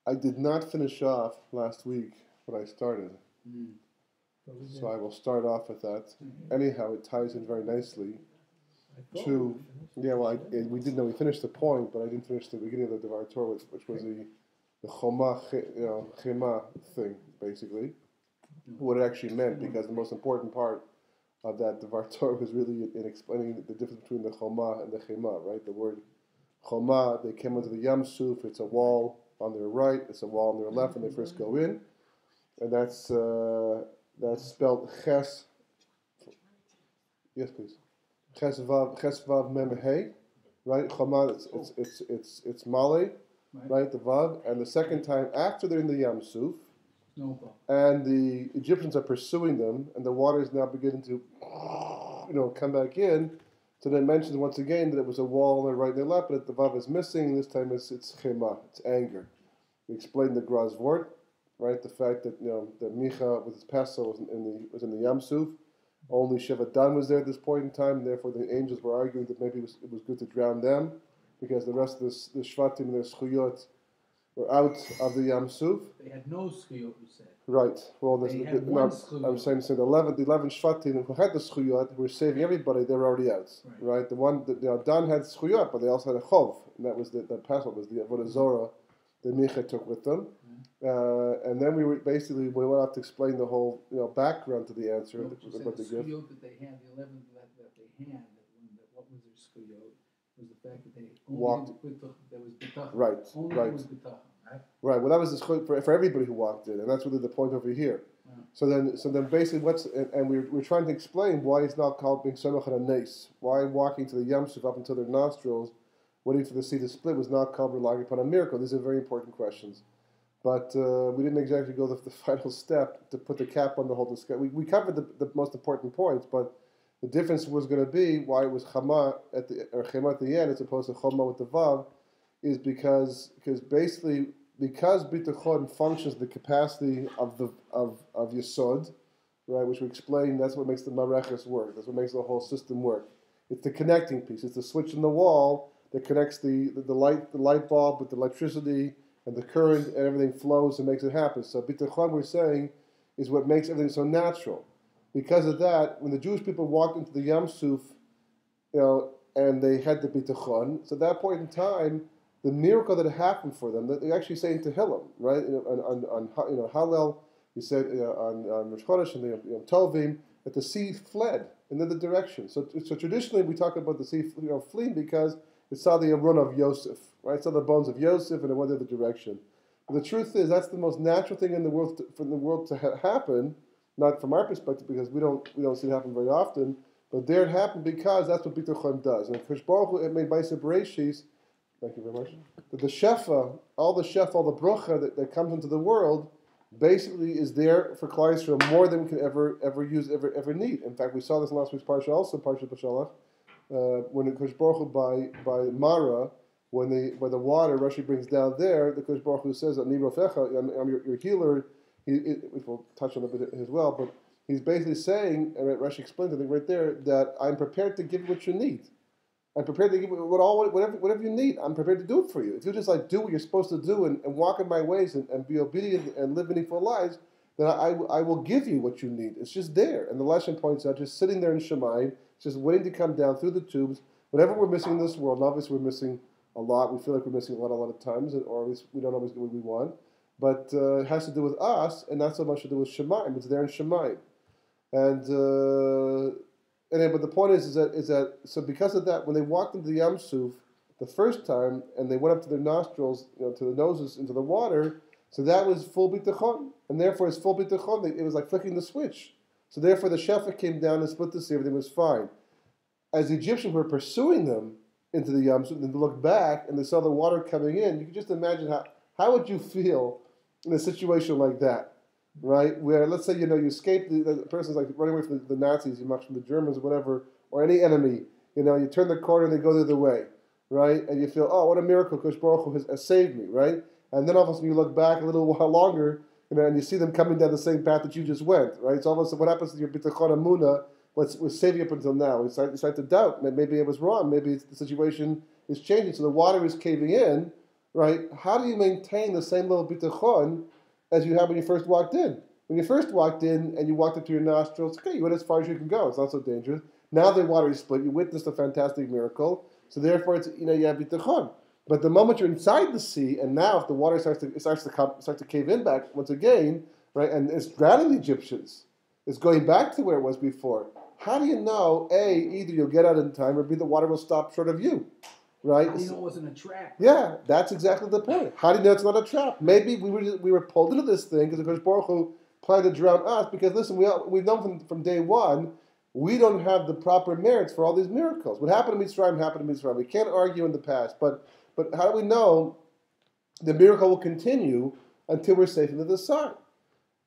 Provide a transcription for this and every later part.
I did not finish off last week what I started. So I will start off with that. Anyhow, it ties in very nicely to, we did know we finished the point, but I didn't finish the beginning of the Devar Torah, which was the chomah, chomah thing, basically. What it actually meant, because the most important part of that Devar Torah was really in explaining the difference between the chomah and the chomah, right? The word chomah, they came into the Yam Suf, it's a wall on their right, it's a wall on their left when they first go in, and that's spelled ches. Yes, please. Ches vav mem hey, right? Chomah, it's male, right? The vav, and the second time after they're in the Yam Suf, and the Egyptians are pursuing them, and the water is now beginning to, come back in. So then it mentions once again that it was a wall on the right and the left, but the vav is missing. This time it's chemah, it's anger. We explained the Graz word, right? The fact that that Micha with his pestle was in the Yam Suf. Only Sheva Dan was there at this point in time, and therefore the angels were arguing that maybe it was good to drown them, because the rest of the Shvatim and their schuyot were out of the Yam Suf. They had no schuyot, you said. Right. Well, I'm saying the 11 Shvatim who had the schuyot, who were saving everybody, they were already out. Right. The one that Dan had schuyot, but they also had a chov, and that was the pestle, was the Avodah Zorah that Micha took with them. And then we went off to explain the whole background to the answer. About the schuyot that they had, the 11 that they had, what was their schuyot? Was the fact that they walked. There was betachon. Right. Only right. There was betachon. Right. Well, that was the schuyot for everybody who walked in, and that's really the point over here. Yeah. So then basically we're trying to explain why it's not called being somach and a nes. Why walking to the Yam Suf up until their nostrils, waiting for the sea to split, was not called relying upon a miracle. These are very important questions. But we didn't exactly go the final step to put the cap on the whole discussion. We covered the most important points, but the difference was going to be why it was chama at the end as opposed to choma with the vav, is because bitachon functions the capacity of yesod, right? Which we explained. That's what makes the mareches work. That's what makes the whole system work. It's the connecting piece. It's the switch in the wall that connects the light bulb with the electricity and the current, and everything flows and makes it happen. So bitachon, we're saying, is what makes everything so natural. Because of that, when the Jewish people walked into the Yam Suf, and they had the bitachon, so at that point in time, the miracle that happened for them, that they're actually saying Tehillim, right? On Hallel, you said on Rosh Chodesh and the Tovim, that the sea fled in the other direction. So traditionally we talk about the sea fleeing because it saw the arun of Yosef, right? It saw the bones of Yosef and it went the other direction. But the truth is that's the most natural thing in the world for the world to happen, not from our perspective because we don't see it happen very often, but there it happened because that's what bitachon does. And Kosh Baruch Hu, it made by Bereshis. Thank you very much. That the shefa, all the bracha that comes into the world, basically is there for Klal Yisrael more than we can ever need. In fact, we saw this in last week's parsha, also Parashat Bashalach, when the Kosh Baruch Hu by Mara, when the water Rashi brings down there, the Kosh Baruch Hu says, "Ani rofecha, I'm your healer." Which we'll touch on a bit as well, but he's basically saying, and Rashi explains, I think right there, that I'm prepared to give what you need. I'm prepared to give whatever you need. I'm prepared to do it for you. If you just do what you're supposed to do and walk in my ways and be obedient and live meaningful lives, then I will give you what you need. It's just there. And the lesson points out, just sitting there in Shemayim, just waiting to come down through the tubes. Whatever we're missing in this world, obviously we're missing a lot. We feel like we're missing a lot of times, or at least we don't always get what we want. But it has to do with us, and not so much to do with Shemayim. It's there in Shemayim. But the point is that so because of that, when they walked into the Yam Suf the first time and they went up to their nostrils, to the noses into the water, so that was full bitachon, and therefore it's full bitachon. It was like flicking the switch. So therefore the shefa came down and split the sea. Everything was fine. As the Egyptians were pursuing them into the Yam Suf, and they looked back and they saw the water coming in, you can just imagine how would you feel in a situation like that, right? Where let's say you escape, the person's like running away from the Nazis, you march from the Germans or whatever, or any enemy. You turn the corner and they go the other way, right? And you feel, oh, what a miracle! Kosh Baruch Hu has saved me, right? And then all of a sudden you look back a little while longer, and you see them coming down the same path that you just went, right? So all of a sudden, what happens to your bitachon amuna? Was saving up until now? We start to doubt. Maybe it was wrong. Maybe the situation is changing. So the water is caving in. right? How do you maintain the same level of bitachon as you had when you first walked in? When you first walked in and you walked up to your nostrils, okay, you went as far as you can go. It's not so dangerous. Now the water is split. You witnessed a fantastic miracle. So therefore, it's, you have bitachon. But the moment you're inside the sea, and now if the water starts to cave in back once again, right, and it's drowning the Egyptians, it's going back to where it was before. How do you know? A, either you'll get out in time, or B, the water will stop short of you, right? How do you know it wasn't a trap? Yeah, that's exactly the point. How do you know it's not a trap? Maybe we were pulled into this thing because the Kodesh Baruch Hu planned to drown us. Because listen, we know from day one we don't have the proper merits for all these miracles. What happened to Mitzrayim happened to Mitzrayim. We can't argue in the past, but how do we know the miracle will continue until we're safe into the sun?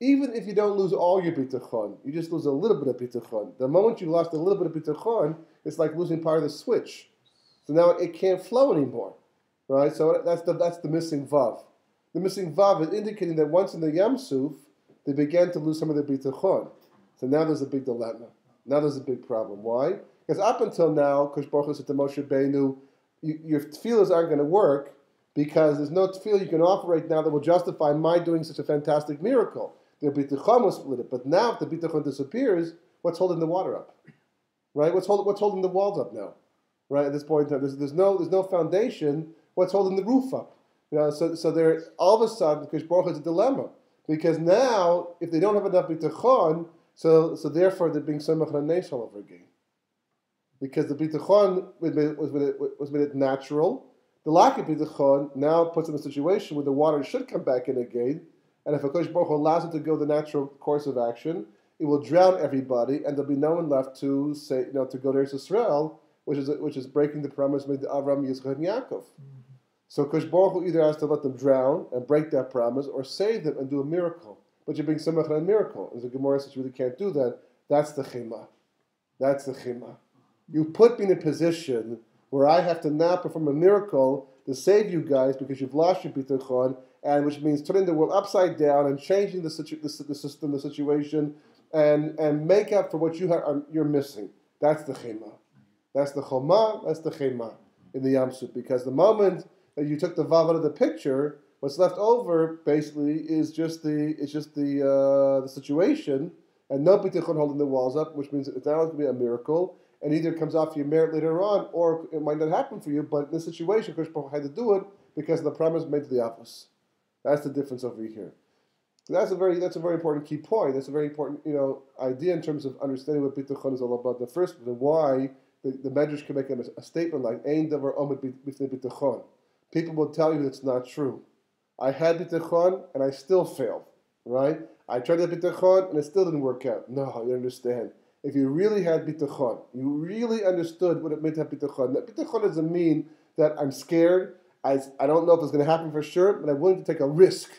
Even if you don't lose all your bitachon, you just lose a little bit of bitachon. The moment you lost a little bit of bitachon, it's like losing part of the switch. So now it can't flow anymore, right? So that's the missing vav. The missing vav is indicating that once in the Yam Suf, they began to lose some of their bitachon. So now there's a big dilemma. Now there's a big problem. Why? Because up until now, Kosh Baruch Hu said to Moshe Beinu, your tefillahs aren't going to work because there's no tefillah you can offer right now that will justify my doing such a fantastic miracle. Their bitachon will split it. But now if the bitachon disappears, what's holding the water up? Right? What's holding the walls up now? Right? At this point in time, there's no foundation. What's holding the roof up? So there all of a sudden, Kosh Baruch Hu is a dilemma. Because now, if they don't have enough bitachon, so therefore they're being samach nanesh all over again. Because the bitachon was made it natural. The lack of bitachon now puts them in a situation where the water should come back in again. And if HaKadosh Baruch Hu allows it to go the natural course of action, it will drown everybody, and there'll be no one left to say, to go to Eretz Yisrael, which is breaking the promise made to Avram, Yitzchak, and Yaakov. So HaKadosh Baruch Hu either has to let them drown and break that promise, or save them and do a miracle. But you're being samach on a miracle. As the Gemara says, you really can't do that. That's the chomah. That's the chomah. You put me in a position where I have to now perform a miracle to save you guys because you've lost your bitachon, and which means turning the world upside down and changing the system, the situation, and make up for what you're missing. That's the chomah. That's the chomah. That's the chomah in the Yam Suf. Because the moment that you took the vav out of the picture, what's left over basically is just the situation, and no bitachon holding the walls up, which means it's now going to be a miracle, and either it comes off your merit later on, or it might not happen for you. But in this situation, Kosh Baruch Hu had to do it because of the promise made to the Avos. That's the difference over here. So that's a very important key point. That's a very important idea in terms of understanding what bitachon is all about. The first, why the Medrash can make a statement like "Ein davar omed b'fnei bitachon." People will tell you it's not true. I had bitachon and I still failed. Right? I tried to have bitachon and it still didn't work out. No, you understand. If you really had bitachon, you really understood what it meant to have bitachon. Bitachon doesn't mean that I'm scared. I don't know if it's going to happen for sure, but I'm willing to take a risk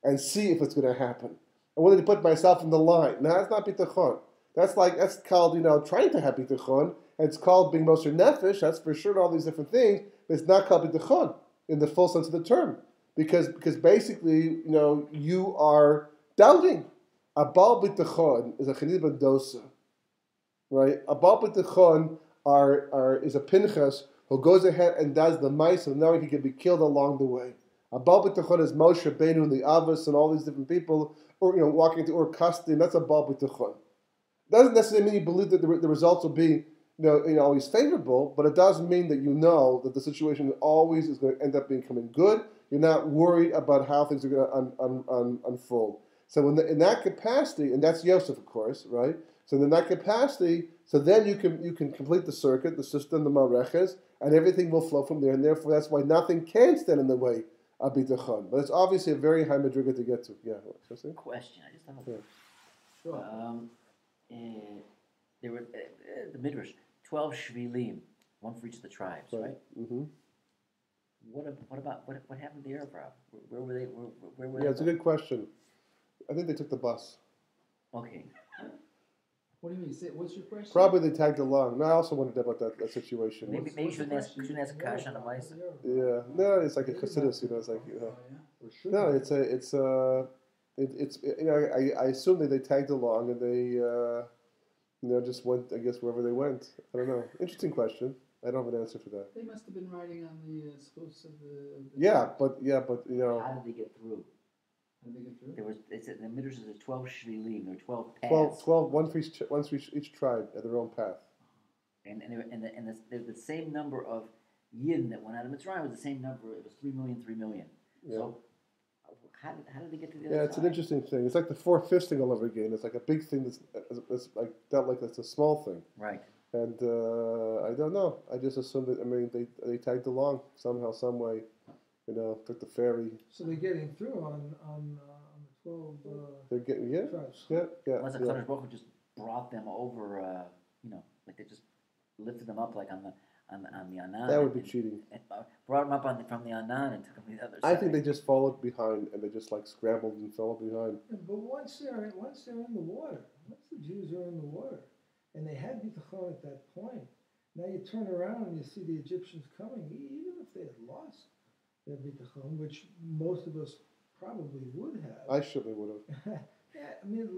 and see if it's going to happen. I'm willing to put myself in the line. No, that's not bitachon. That's called trying to have bitachon, and it's called being moser nefesh. That's for sure, and all these different things. But it's not called bitachon in the full sense of the term, because basically you are doubting. A bal bitachon is a chenid ben dosa. Right? A bal bitachon is a Pinchas who goes ahead and does the mice, and now he can be killed along the way. A bal bitachon is Moshe Beinu and the Avos and all these different people, or walking into Ur Kasdim. That's a bal bitachon. Doesn't necessarily mean you believe that the results will be always favorable, but it does mean that you know that the situation always is going to end up becoming good. You're not worried about how things are going to unfold. So in that capacity, and that's Yosef, of course, right? So in that capacity, so then you can complete the circuit, the system, the mareches, and everything will flow from there. And therefore, that's why nothing can stand in the way of bitachon. But it's obviously a very high madriga to get to. Yeah. Question. I just have a Sure. there were the midrash 12 shvilim, one for each of the tribes, right? Mm-hmm. What happened to the Arab? Where were they? Where were Yeah, they? it's a good question. I think they took the bus. Okay. What do you mean? What's your question? Probably they tagged along. No, I also wondered about that situation. Maybe you shouldn't ask a kash on a mice. Yeah, no, it's like a chassidus, it's like no, I assume that they tagged along and they just went, I guess, wherever they went. I don't know. Interesting question. I don't have an answer for that. They must have been riding on the spokes of the Yeah, but you know, How did they get through? How did they get through? There was, it said the midrash is 12 shvilim. There were 12 paths. 12, one for each tribe at their own path. And the same number of yin that went out of Mitzrayim was the same number. It was 3 million, 3 million. Yeah. So how did they get to the Yeah, other it's side? an interesting thing. It's like the four-fifths thing all over again. It's like a big thing that's like dealt like that's a small thing. Right. And I don't know. I just assumed that. I mean, they tagged along somehow, some way. You know, took the ferry. So they're getting through on the 12 They're getting tribes. yeah. Unless the Kadosh Baruch Hu just brought them over, like they just lifted them up like on the Anan. That would be cheating. And, brought them up from the Anan and took them to the other side. I think they just followed behind and they just like scrambled and fell behind. But once they're in the water, once the Jews are in the water, and they had bitachon at that point, now you turn around and you see the Egyptians coming, even if they had lost their bitachon, which most of us probably would have. I certainly would have. Yeah, I mean, a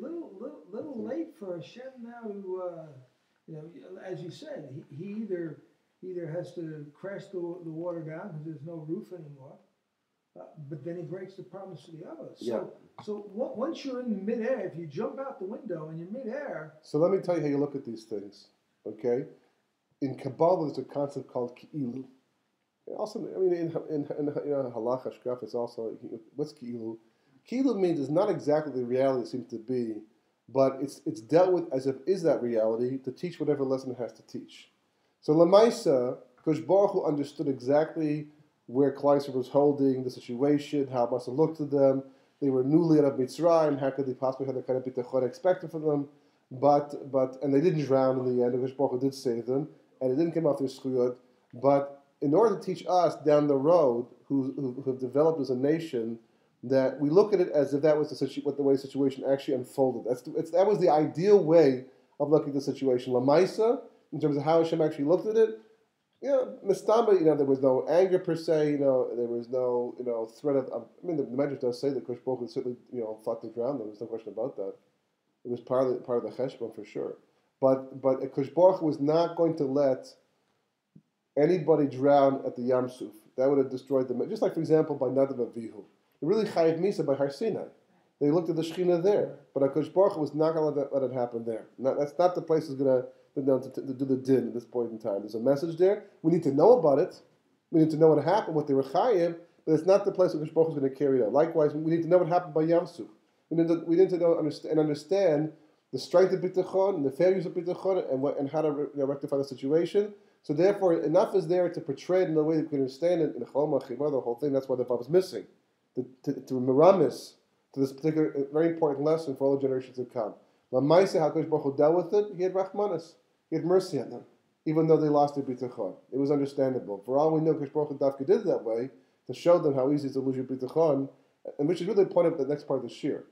little late for Hashem now to, as you said, he either has to crash the water down because there's no roof anymore, but then he breaks the promise to the others. So once you're in midair, if you jump out the window and you're midair. So let me tell you how you look at these things, okay? In Kabbalah, there's a concept called ki'ilu. Also, I mean, in halacha shkaf, it's also what's ki'ilu? Ki'ilu means it's not exactly the reality it seems to be, but it's dealt with as if is that reality to teach whatever lesson it has to teach. So Lamaisa, Kosh Baruch Hu understood exactly where Klal Yisrael was holding the situation, how it must have looked to them. They were newly out of Mitzrayim. How could they possibly have the kind of bitachon expected from them? And they didn't drown in the end. Kosh Baruch Hu did save them, and it didn't come off their shchuyot. But in order to teach us down the road, who have developed as a nation, that we look at it as if that was the way the situation actually unfolded. That was the ideal way of looking at the situation. Lamaisa, in terms of how Hashem actually looked at it, Mistama, there was no anger per se, there was no, threat of, I mean, the Medrash does say that Kosh Baruch Hu certainly, thought to drown them. There's no question about that. It was part of the cheshbon for sure. But Kosh Baruch Hu was not going to let anybody drown at the Yam Suf. That would have destroyed them. Just like, for example, by Nadav Avihu. It really chayiv misa by Har Sinai. They looked at the Shekhinah there. But HaKadosh Baruch Hu was not going to let it happen there. That's not the place that's going to do the din at this point in time. There's a message there. We need to know about it. We need to know what happened, what they were chayiv, but it's not the place where HaKadosh Baruch Hu is going to carry it out. Likewise, we need to know what happened by Yam Suf. We need to know and understand the strength of bitachon and the failures of bitachon and how to rectify the situation. So therefore, enough is there to portray it in a way that we can understand it in chomah, chimah, the whole thing. That's why the Bab is missing. To miramis, to this particular very important lesson for all the generations to come. Lamaisa, how Kosh Baruch Hu dealt with it, he had rachmanis. He had mercy on them, even though they lost their bitachon. It was understandable. For all we know, Kosh Baruch Hu Dafka did it that way, to show them how easy it is to lose your bitachon, and which is really the point of the next part of the shiur.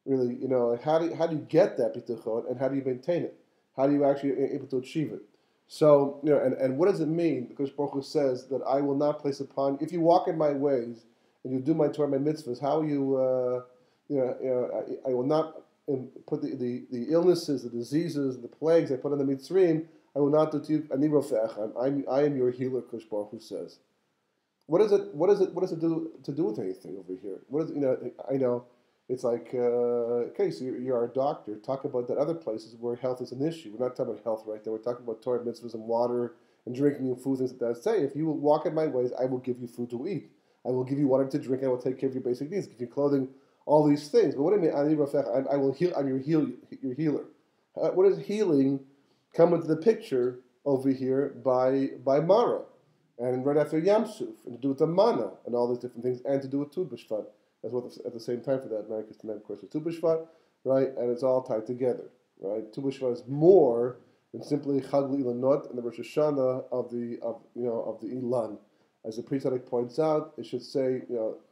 Really, how do you get that bitachon, and how do you maintain it? How do you actually able to achieve it? So, and what does it mean? Because Baruch Hu says that I will not place upon, if you walk in my ways, and you do my Torah, my mitzvahs, how I will not put the illnesses, the diseases, the plagues I put on the Mitzrayim, I will not do to you, ani rofe'echem, I am your healer, Kosh Baruch Hu says. What does it do with anything over here? What is, I know, it's like, okay, so you're our doctor. Talk about that other places where health is an issue. We're not talking about health right now. We're talking about Torah, mitzvahs, and water, and drinking and food, things like that. Say, if you will walk in my ways, I will give you food to eat. I will give you water to drink. I will take care of your basic needs, give you clothing, all these things. But what do I mean? I will heal. I'm your healer. What does healing come into the picture over here by Mara, and right after Yam Suf, and to do with the mana and all these different things, and to do with Tu B'Shvat as well at the same time for that. Because tonight, of course, is Tu B'Shvat, right? And it's all tied together, right? Tu B'Shvat is more than simply Chag L'Ilanot and the Rosh Hashanah of the Ilan. As the Pritzaddik points out, it should say,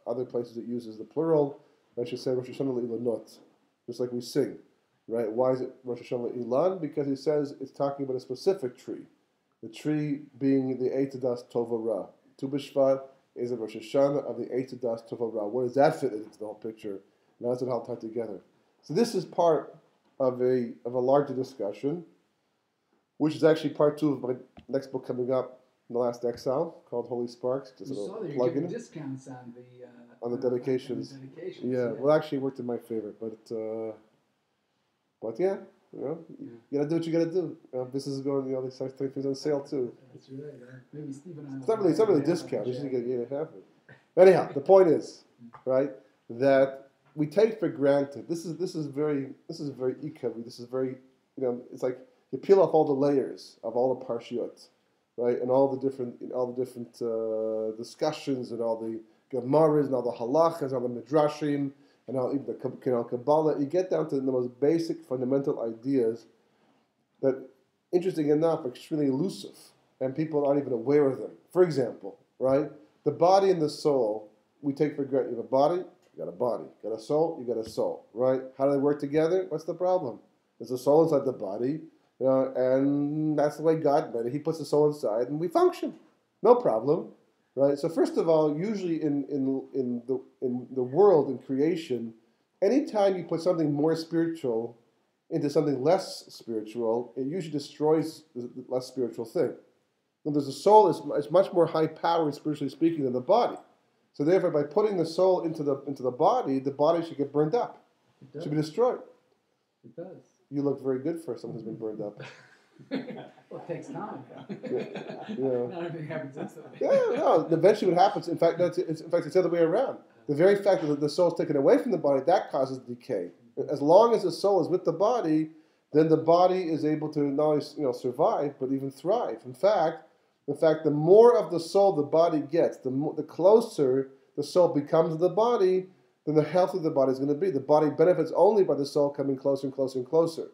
other places it uses the plural, it should say Rosh Hashanah L'Ilanot, just like we sing, right? Why is it Rosh Hashanah L'Ilan? Because he says it's talking about a specific tree, the tree being the Eitadas Tova Ra. Tu B'Shvat is a Rosh Hashanah of the Eitadas Tova Ra. Where does that fit into the whole picture? Now it's all tied together. So this is part of a larger discussion, which is actually part 2 of my next book coming up, in the last exile called Holy Sparks. Just You a saw little that you're plug giving in. discounts On the dedications. on the dedications. Yeah, well, actually, it worked in my favor, but yeah, you know, you gotta do what you gotta do. This is going, they start taking things on sale too. That's right. Maybe Steve and I. It's not really a discount. You should get half of it. Anyhow, the point is, right, that we take for granted. This is very ikavi. This is very, it's like you peel off all the layers of all the parshiot, right, and all the different discussions and all the gemaras and all the halachas, all the midrashim, and all even the Kabbalah. You get down to the most basic fundamental ideas that, interesting enough, are extremely elusive, and people aren't even aware of them. For example, right, the body and the soul, we take for granted. You have a body, you got a body. You got a soul, you got a soul, right? How do they work together? What's the problem? There's a soul inside the body, and that's the way God made it. He puts the soul inside, and we function. No problem. Right. So first of all, usually in the world, in creation, anytime you put something more spiritual into something less spiritual, it usually destroys the less spiritual thing. Now, there's a soul is much more high powered, spiritually speaking, than the body. So therefore, by putting the soul into the body should get burned up. It should be destroyed. It does. You look very good for someone who's been burned up. Well, it takes time. Yeah. Not everything happens instantly. Yeah, no. Eventually, what happens? In fact, it's the other way around. The very fact that the soul is taken away from the body, that causes decay. As long as the soul is with the body, then the body is able to not only survive but even thrive. In fact, the more of the soul the body gets, the closer the soul becomes to the body, then the healthier the body is going to be. The body benefits only by the soul coming closer and closer and closer.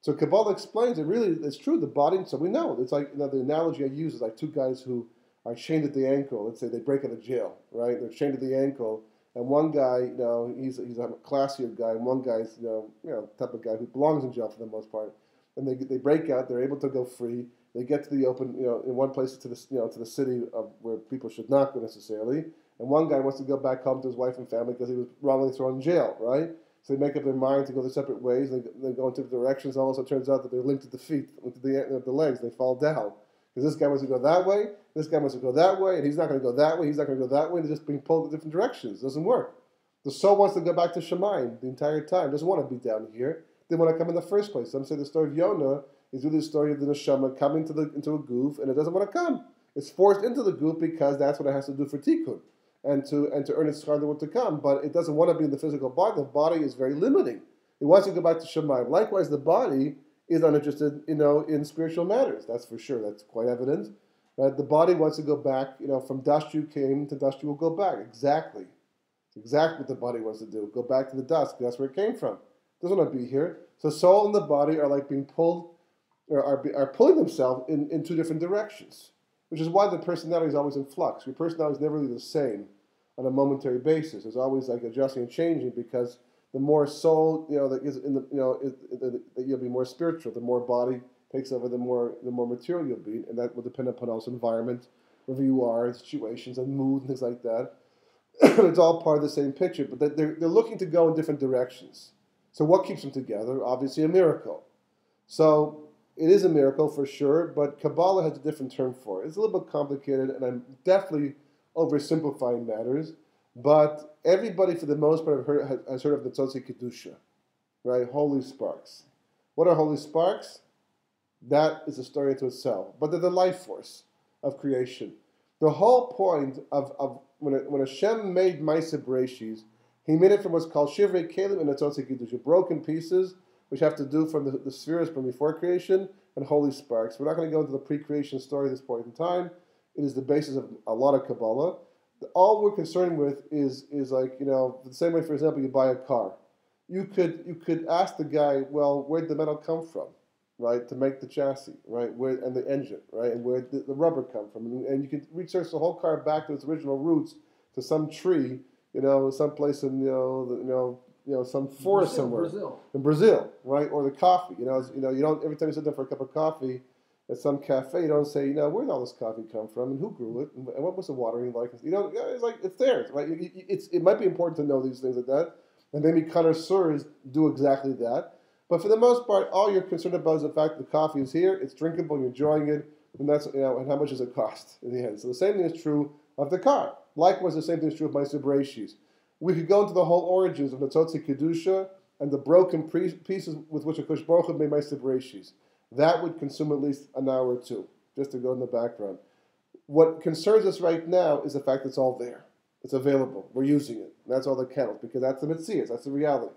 So Kabbalah explains it. Really, it's true. The body. So we know it's like the analogy I use is like two guys who are chained at the ankle. Let's say they break out of jail, right? They're chained at the ankle, and one guy, he's a classier guy, and one guy's, type of guy who belongs in jail for the most part. And they break out. They're able to go free. They get to the open, in one place to the to the city of where people should not go necessarily. And one guy wants to go back home to his wife and family because he was wrongly thrown in jail, right? So they make up their mind to go their separate ways. They go in different directions. And also, it turns out that they're linked to the feet, linked to the legs. They fall down because this guy wants to go that way. This guy wants to go that way, and he's not going to go that way. He's not going to go that way. They're just being pulled in different directions. It doesn't work. The soul wants to go back to Shemayim the entire time. Doesn't want to be down here. They want to come in the first place. Some say the story of Yonah is really the story of the neshama coming into a goof, and it doesn't want to come. It's forced into the goof because that's what it has to do for tikkun. And to earn its schar to come, but it doesn't want to be in the physical body. The body is very limiting. It wants to go back to Shemayim. Likewise, the body is uninterested, in spiritual matters. That's for sure. That's quite evident. Right? The body wants to go back. From dust you came, to dust you will go back. Exactly. It's exactly what the body wants to do. Go back to the dust. That's where it came from. It doesn't want to be here. So soul and the body are like being pulled, or are pulling themselves in two different directions. Which is why the personality is always in flux. Your personality is never really the same on a momentary basis. It's always like adjusting and changing because the more soul, that is in that you'll be more spiritual. The more body takes over, the more material you'll be, and that will depend upon also environment, wherever you are, situations and mood and things like that. It's all part of the same picture, but they're looking to go in different directions. So what keeps them together? Obviously, a miracle. So it is a miracle for sure, but Kabbalah has a different term for it. It's a little bit complicated, and I'm definitely oversimplifying matters, but everybody for the most part has heard of the Tzotzi Kedusha, right? Holy sparks. What are holy sparks? That is a story unto itself, but they're the life force of creation. The whole point of when Hashem made Maaseh Bereshis, he made it from what's called Shivrei Kelim and Tzotzi Kedusha, broken pieces, which have to do from the spheres from before creation, and holy sparks. We're not going to go into the pre-creation story at this point in time. It is the basis of a lot of Kabbalah. All we're concerned with is like, the same way, for example, you buy a car. You could ask the guy, well, where'd the metal come from, right, to make the chassis, right, and the engine, right, and where did the rubber come from, and you could research the whole car back to its original roots, to some tree, someplace in some forest somewhere in Brazil, right, or the coffee, you don't, every time you sit down for a cup of coffee at some cafe, you don't say, where did all this coffee come from, and who grew it, and what was the watering like? It's like, it's there, right? It might be important to know these things like that, and maybe connoisseurs do exactly that. But for the most part, all you're concerned about is the fact that the coffee is here, it's drinkable, you're enjoying it, and that's, and how much does it cost in the end? So the same thing is true of the car. Likewise, the same thing is true of Ma'aser Bereishis. We could go into the whole origins of Nitzotzi Kedusha and the broken pieces with which HaKadosh Baruch Hu made Ma'aser Bereishis. That would consume at least an hour or two, just to go in the background. What concerns us right now is the fact that it's all there. It's available. We're using it. And that's all that counts, because that's the Metzias, that's the reality.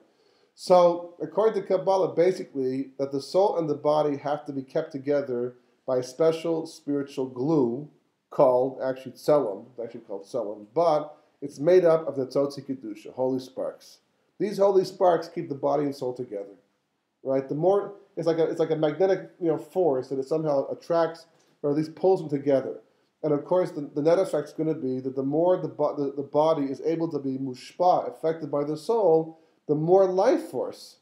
So, according to Kabbalah, basically, that the soul and the body have to be kept together by a special spiritual glue called, actually, tselem. It's actually called tselem. But it's made up of the Nitzotzi Kedusha, holy sparks. These holy sparks keep the body and soul together. Right? The more, it's like a magnetic force that it somehow attracts, or at least pulls them together. And of course, the net effect is going to be that the more the body is able to be mushpa, affected by the soul, the more life force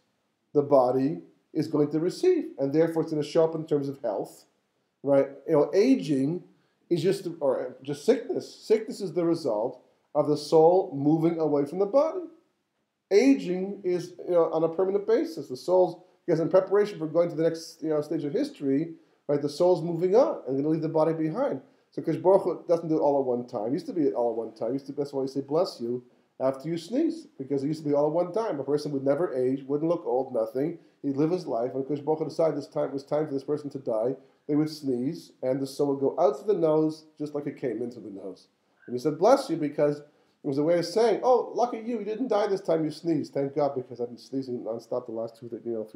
the body is going to receive, and therefore it's going to show up in terms of health, right? Aging is just sickness. Sickness is the result of the soul moving away from the body. Aging is on a permanent basis. The soul's, because in preparation for going to the next stage of history, right? The soul's moving on and going to leave the body behind. So Kadosh Baruch Hu doesn't do it all at one time. It used to be it all at one time. That's why you say bless you after you sneeze, because it used to be all at one time. A person would never age, wouldn't look old, nothing. He'd live his life, and Kadosh Baruch Hu decided it was time for this person to die. They would sneeze, and the soul would go out through the nose just like it came into the nose. And he said, bless you, because it was a way of saying, oh, lucky you didn't die this time you sneezed. Thank God, because I've been sneezing nonstop the last 3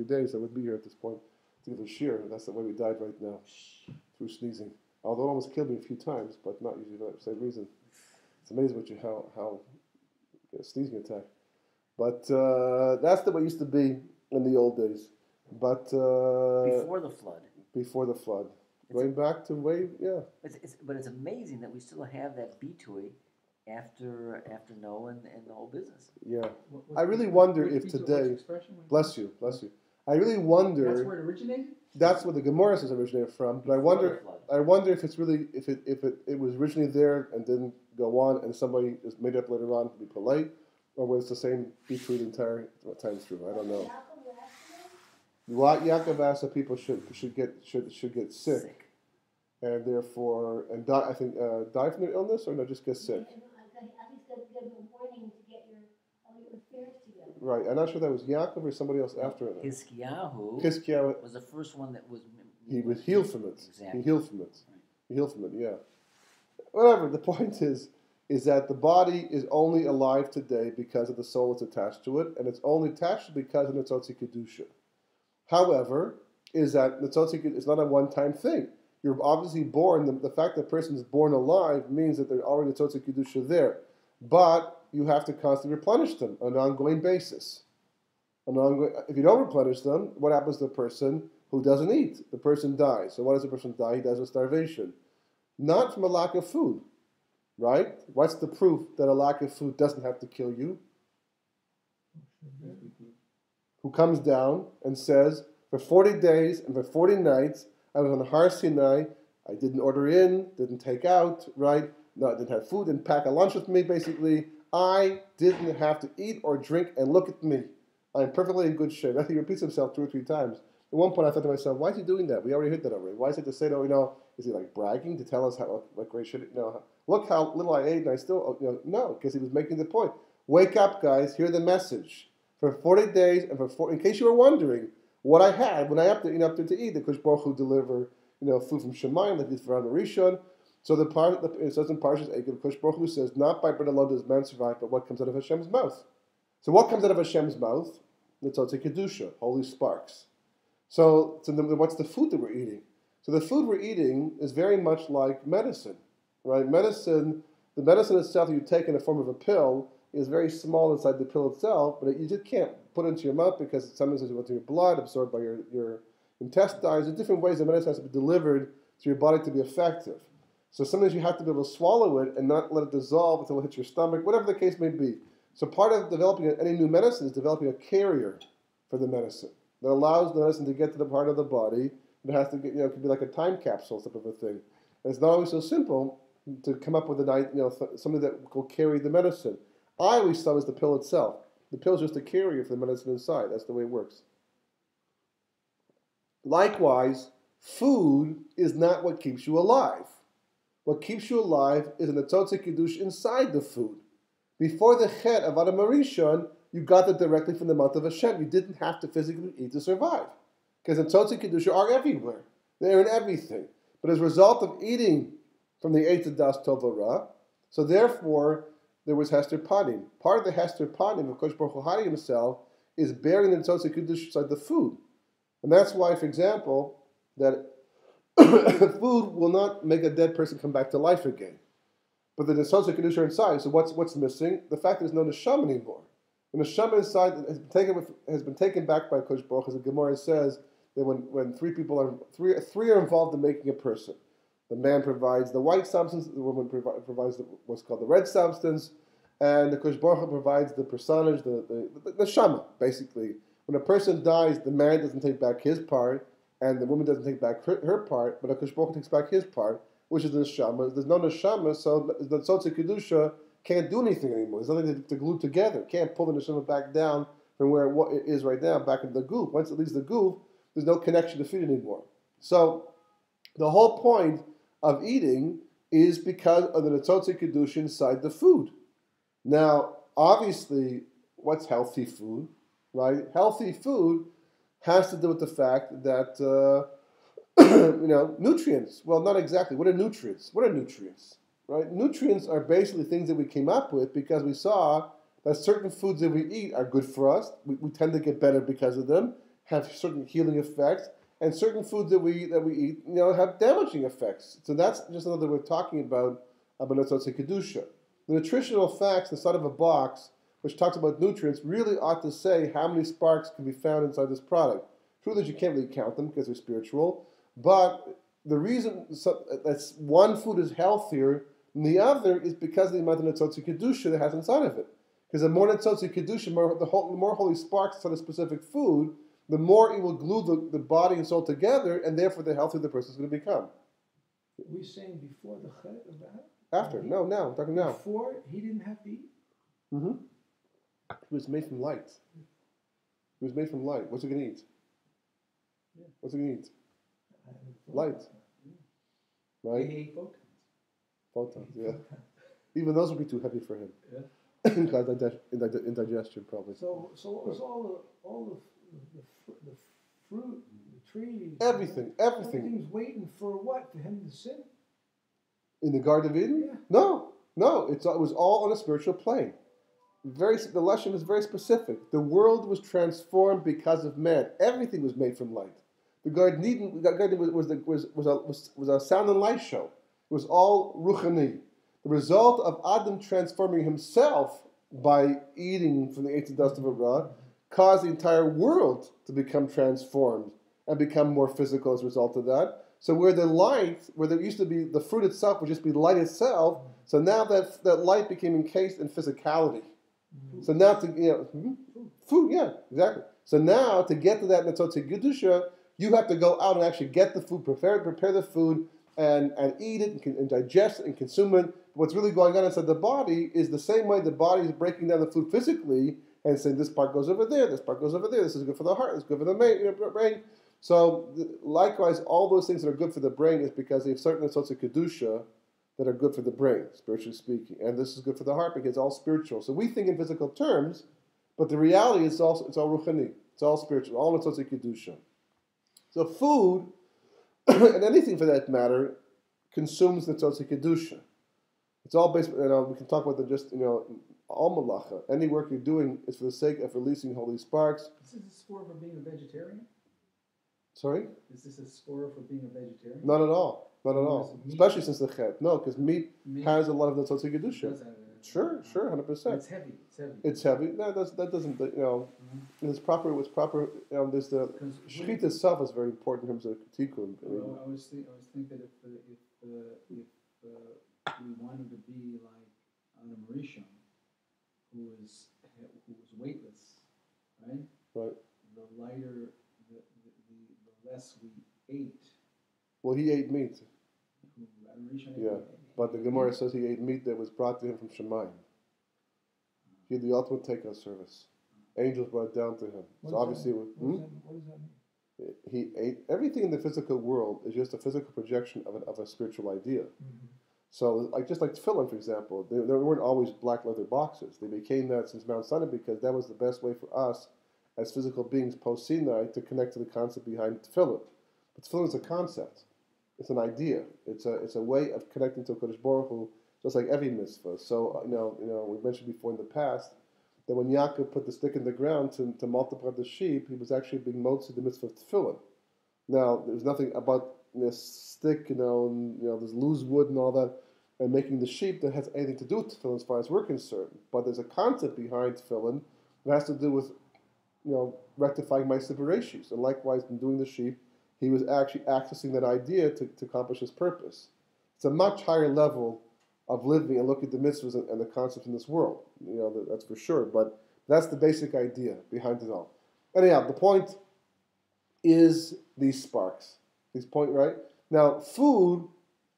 days. I would be here at this point to give a shiur. That's the way we died right now, through sneezing. Although it almost killed me a few times, but not usually for the same reason. It's amazing how you get a sneezing attack. But that's the way it used to be in the old days. But Before the flood. Before the flood. Going back to way, yeah. But it's amazing that we still have that bitui after Noah and the whole business. Yeah. I really wonder if today, bless you. I really wonder. That's where it originated? That's where the Gemara says originated from, but I wonder if it's really if it was originally there and didn't go on, and somebody just made it up later on to be polite, or was the same between the entire time through. I don't know. What Yaakov asked that people should get sick, and therefore die. I think die from their illness, or no, just get sick. Right, I'm not sure that was Yaakov or somebody else after it. Hiskiyahu was the first one that was. He was healed from it. Exactly. He healed from it. He healed from it. Yeah. Whatever. The point is that the body is only alive today because of the soul that's attached to it, and it's only attached because of Nitzotzi Kedusha. However, is that Nitzotzi Kedusha is not a one-time thing. You're obviously born. The fact that a person is born alive means that there's already Nitzotzi Kedusha there, but you have to constantly replenish them on an ongoing basis. If you don't replenish them, what happens to the person who doesn't eat? The person dies. So what does the person die? He dies of starvation. Not from a lack of food, right? What's the proof that a lack of food doesn't have to kill you? Who comes down and says, for 40 days and for 40 nights, I was on Har Sinai, I didn't order in, didn't take out, right? No, I didn't have food, didn't pack a lunch with me, basically. I didn't have to eat or drink, and look at me. I'm perfectly in good shape. I think he repeats himself 2 or 3 times. At one point, I thought to myself, why is he doing that? We already heard that already. Why is it to say, is he like bragging to tell us what great shit? Look how little I ate, and I still, no, because he was making the point. Wake up, guys, hear the message. For 40 days, and in case you were wondering, what I had when I up there to eat, the Kadosh Baruch Hu deliver, food from Shemayim, like he's for Rishon. So it says in Parashas Yisro, Kadosh Baruch Hu says, not by bread alone does man survive, but what comes out of Hashem's mouth. So what comes out of Hashem's mouth? Nitzotzi Kedusha, holy sparks. So what's the food that we're eating? So the food we're eating is very much like medicine, right? The medicine itself that you take in the form of a pill is very small inside the pill itself, but you just can't put it into your mouth because sometimes it goes into your blood, absorbed by your intestines. There's different ways the medicine has to be delivered to your body to be effective. So sometimes you have to be able to swallow it and not let it dissolve until it hits your stomach, whatever the case may be. So part of developing any new medicine is developing a carrier for the medicine that allows the medicine to get to the part of the body. It has to get, it could be like a time capsule type of a thing. And it's not always so simple to come up with something that will carry the medicine. I always thought it was the pill itself. The pill is just a carrier for the medicine inside. That's the way it works. Likewise, food is not what keeps you alive. What keeps you alive is an Atzotze Kiddush inside the food. Before the Chet of Adam Arishon, you got it directly from the mouth of Hashem. You didn't have to physically eat to survive. Because Atzotze Kiddush are everywhere. They're in everything. But as a result of eating from the Eitz Das Tov Ra, so therefore there was Hester Panim. Part of the Hester Panim of Kosh Baruch Hu hiding himself is bearing the Atzotze Kiddush inside the food. And that's why, for example, that food will not make a dead person come back to life again. But the Atzotze Kiddush are inside. So what's missing? The fact that there's no neshama anymore. The neshama inside has been taken back by Kosh Baruch Hu, as the Gemara says that when three are involved in making a person. The man provides the white substance, the woman provides what's called the red substance, and the Kosh Baruch Hu provides the personage, the neshama, basically. When a person dies, the man doesn't take back his part, and the woman doesn't take back her part, but the Kosh Baruch Hu takes back his part, which is the neshama. There's no neshama, so the Atzotze Kedusha can't do anything anymore. There's nothing to glue together. Can't pull the neshama back down from where it is right now, back into the goof. Once it leaves the goof, there's no connection to feed anymore. So the whole point of eating is because of the Atzotze Kedusha inside the food. Now, obviously, what's healthy food, right? Healthy food has to do with the fact that, nutrients. Well, not exactly. What are nutrients? Right? Nutrients are basically things that we came up with because we saw that certain foods that we eat are good for us. We tend to get better because of them, have certain healing effects, and certain foods that we eat, have damaging effects. So that's just another way of talking about Atzotze Kedusha. The nutritional facts inside of a box, which talks about nutrients, really ought to say how many sparks can be found inside this product. True that you can't really count them because they're spiritual, but the reason that one food is healthier than the other is because of the amount of Atzotze Kedusha that has inside of it. Because the more Atzotze Kedusha, the more holy sparks inside a specific food, the more it will glue the body and soul together, and therefore the healthier the person is going to become. Are we saying before the Chet of that? After? No, now. I'm talking now. Before, he didn't have to eat? Mm-hmm. He was made from light. He was made from light. What's he going to eat? Yeah. What's he going to eat? Light. Right? He ate photons. Photons, yeah. Even those would be too heavy for him. Yeah. Indigestion, probably. So what was all the fruit, the trees? Everything. Everything's waiting for what? For him to sin? In the Garden of Eden? Yeah. No. It was all on a spiritual plane. The lesson is very specific. The world was transformed because of man. Everything was made from light. The Garden of Eden was a sound and light show. It was all ruchani. The result of Adam transforming himself by eating from the Eitz Das Tov Ra caused the entire world to become transformed and become more physical as a result of that. So where there used to be the fruit itself would just be light itself, so now that light became encased in physicality. So now food, yeah, exactly. So now to get to that Atzotze Kedusha, you have to go out and actually get the food, prepare the food, and eat it and digest it and consume it. What's really going on inside the body is the same way the body is breaking down the food physically and saying this part goes over there, this part goes over there, this is good for the heart, this is good for the brain. So likewise, all those things that are good for the brain is because they have certain sorts of kedusha that are good for the brain, spiritually speaking. And this is good for the heart because it's all spiritual. So we think in physical terms, but the reality is it's all ruchani. It's all spiritual, all sorts of kedusha. So food, and anything for that matter, consumes the tzotze kedusha. It's all based, we can talk about all malacha. Any work you're doing is for the sake of releasing holy sparks. Is this a score for being a vegetarian? Sorry? Is this a score for being a vegetarian? Not at all. Especially since the chet. No, because meat has a lot of the tzotze kedusha. Sure, 100%. It's heavy. No, that doesn't. It's proper. There's the shechita itself is very important in terms of tikkun. I was thinking that if we wanted to be like Adam Rishon, who was weightless, right? Right. The lighter, the less we ate. Well, he ate meat. Adam Rishon. Yeah, but the Gemara says he ate meat that was brought to him from Shemayim. He had the ultimate takeout service. Angels brought it down to him. So obviously, what does that mean? He ate everything in the physical world is just a physical projection of a spiritual idea. Mm-hmm. So, just like tefillin, for example, they weren't always black leather boxes. They became that since Mount Sinai because that was the best way for us, as physical beings post Sinai, to connect to the concept behind tefillin. But tefillin is a concept. It's an idea. It's a way of connecting to Kodesh Baruch Hu, just like every mitzvah. So, we mentioned before in the past that when Yaakov put the stick in the ground to multiply the sheep, he was actually being motzi the mitzvah of tefillin. Now, there's nothing about this stick, and there's loose wood and all that, and making the sheep that has anything to do with tefillin as far as we're concerned. But there's a concept behind tefillin that has to do with, rectifying my bereshis. And likewise, in doing the sheep, he was actually accessing that idea to accomplish his purpose. It's a much higher level of living and looking at the mitzvahs and the concepts in this world. That's for sure. But that's the basic idea behind it all. Anyhow, the point is these sparks. These point, right? Now, food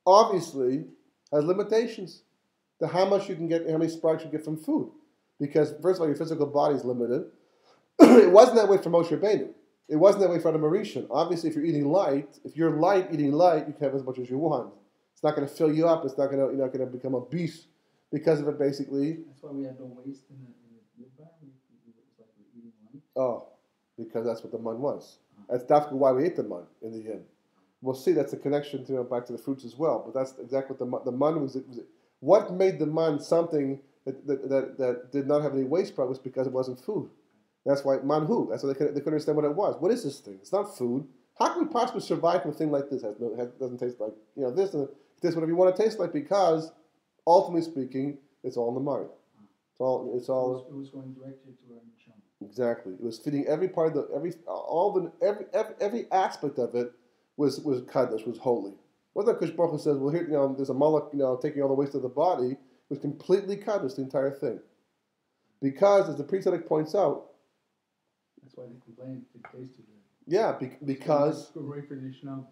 obviously has limitations to how much you can get, how many sparks you get from food. Because, first of all, your physical body is limited. It wasn't that way for Moshe Rabbeinu. It wasn't that way for Adam Rishon. Obviously, if you're eating light, if you're light eating light, you can have as much as you want. It's not going to fill you up. It's not going to, you're not going to become obese because of it, basically. That's why we had no waste in the midbar. It's like we're eating light. Oh, because that's what the man was. That's definitely why we ate the man in the end. We'll see. That's a connection to back to the fruits as well. But that's exactly what the man was. What made the man something that did not have any waste product was because it wasn't food. That's why manhu. That's why they couldn't understand what it was. What is this thing? It's not food. How can we possibly survive from a thing like this? It doesn't taste like this and this, whatever you want to taste like, because ultimately speaking, it's all in the mind. It's all. It was going directly to our neshama. Exactly. It was feeding every part of every aspect of it was kaddish, was holy. Wasn't that Kodesh Baruch Hu says, well, here there's a malach taking all the waste of the body. It was completely kaddish, the entire thing, because as the Pri Tzedek points out. That's why they complained. It tasted good. Yeah, because. Go right for Nishnam.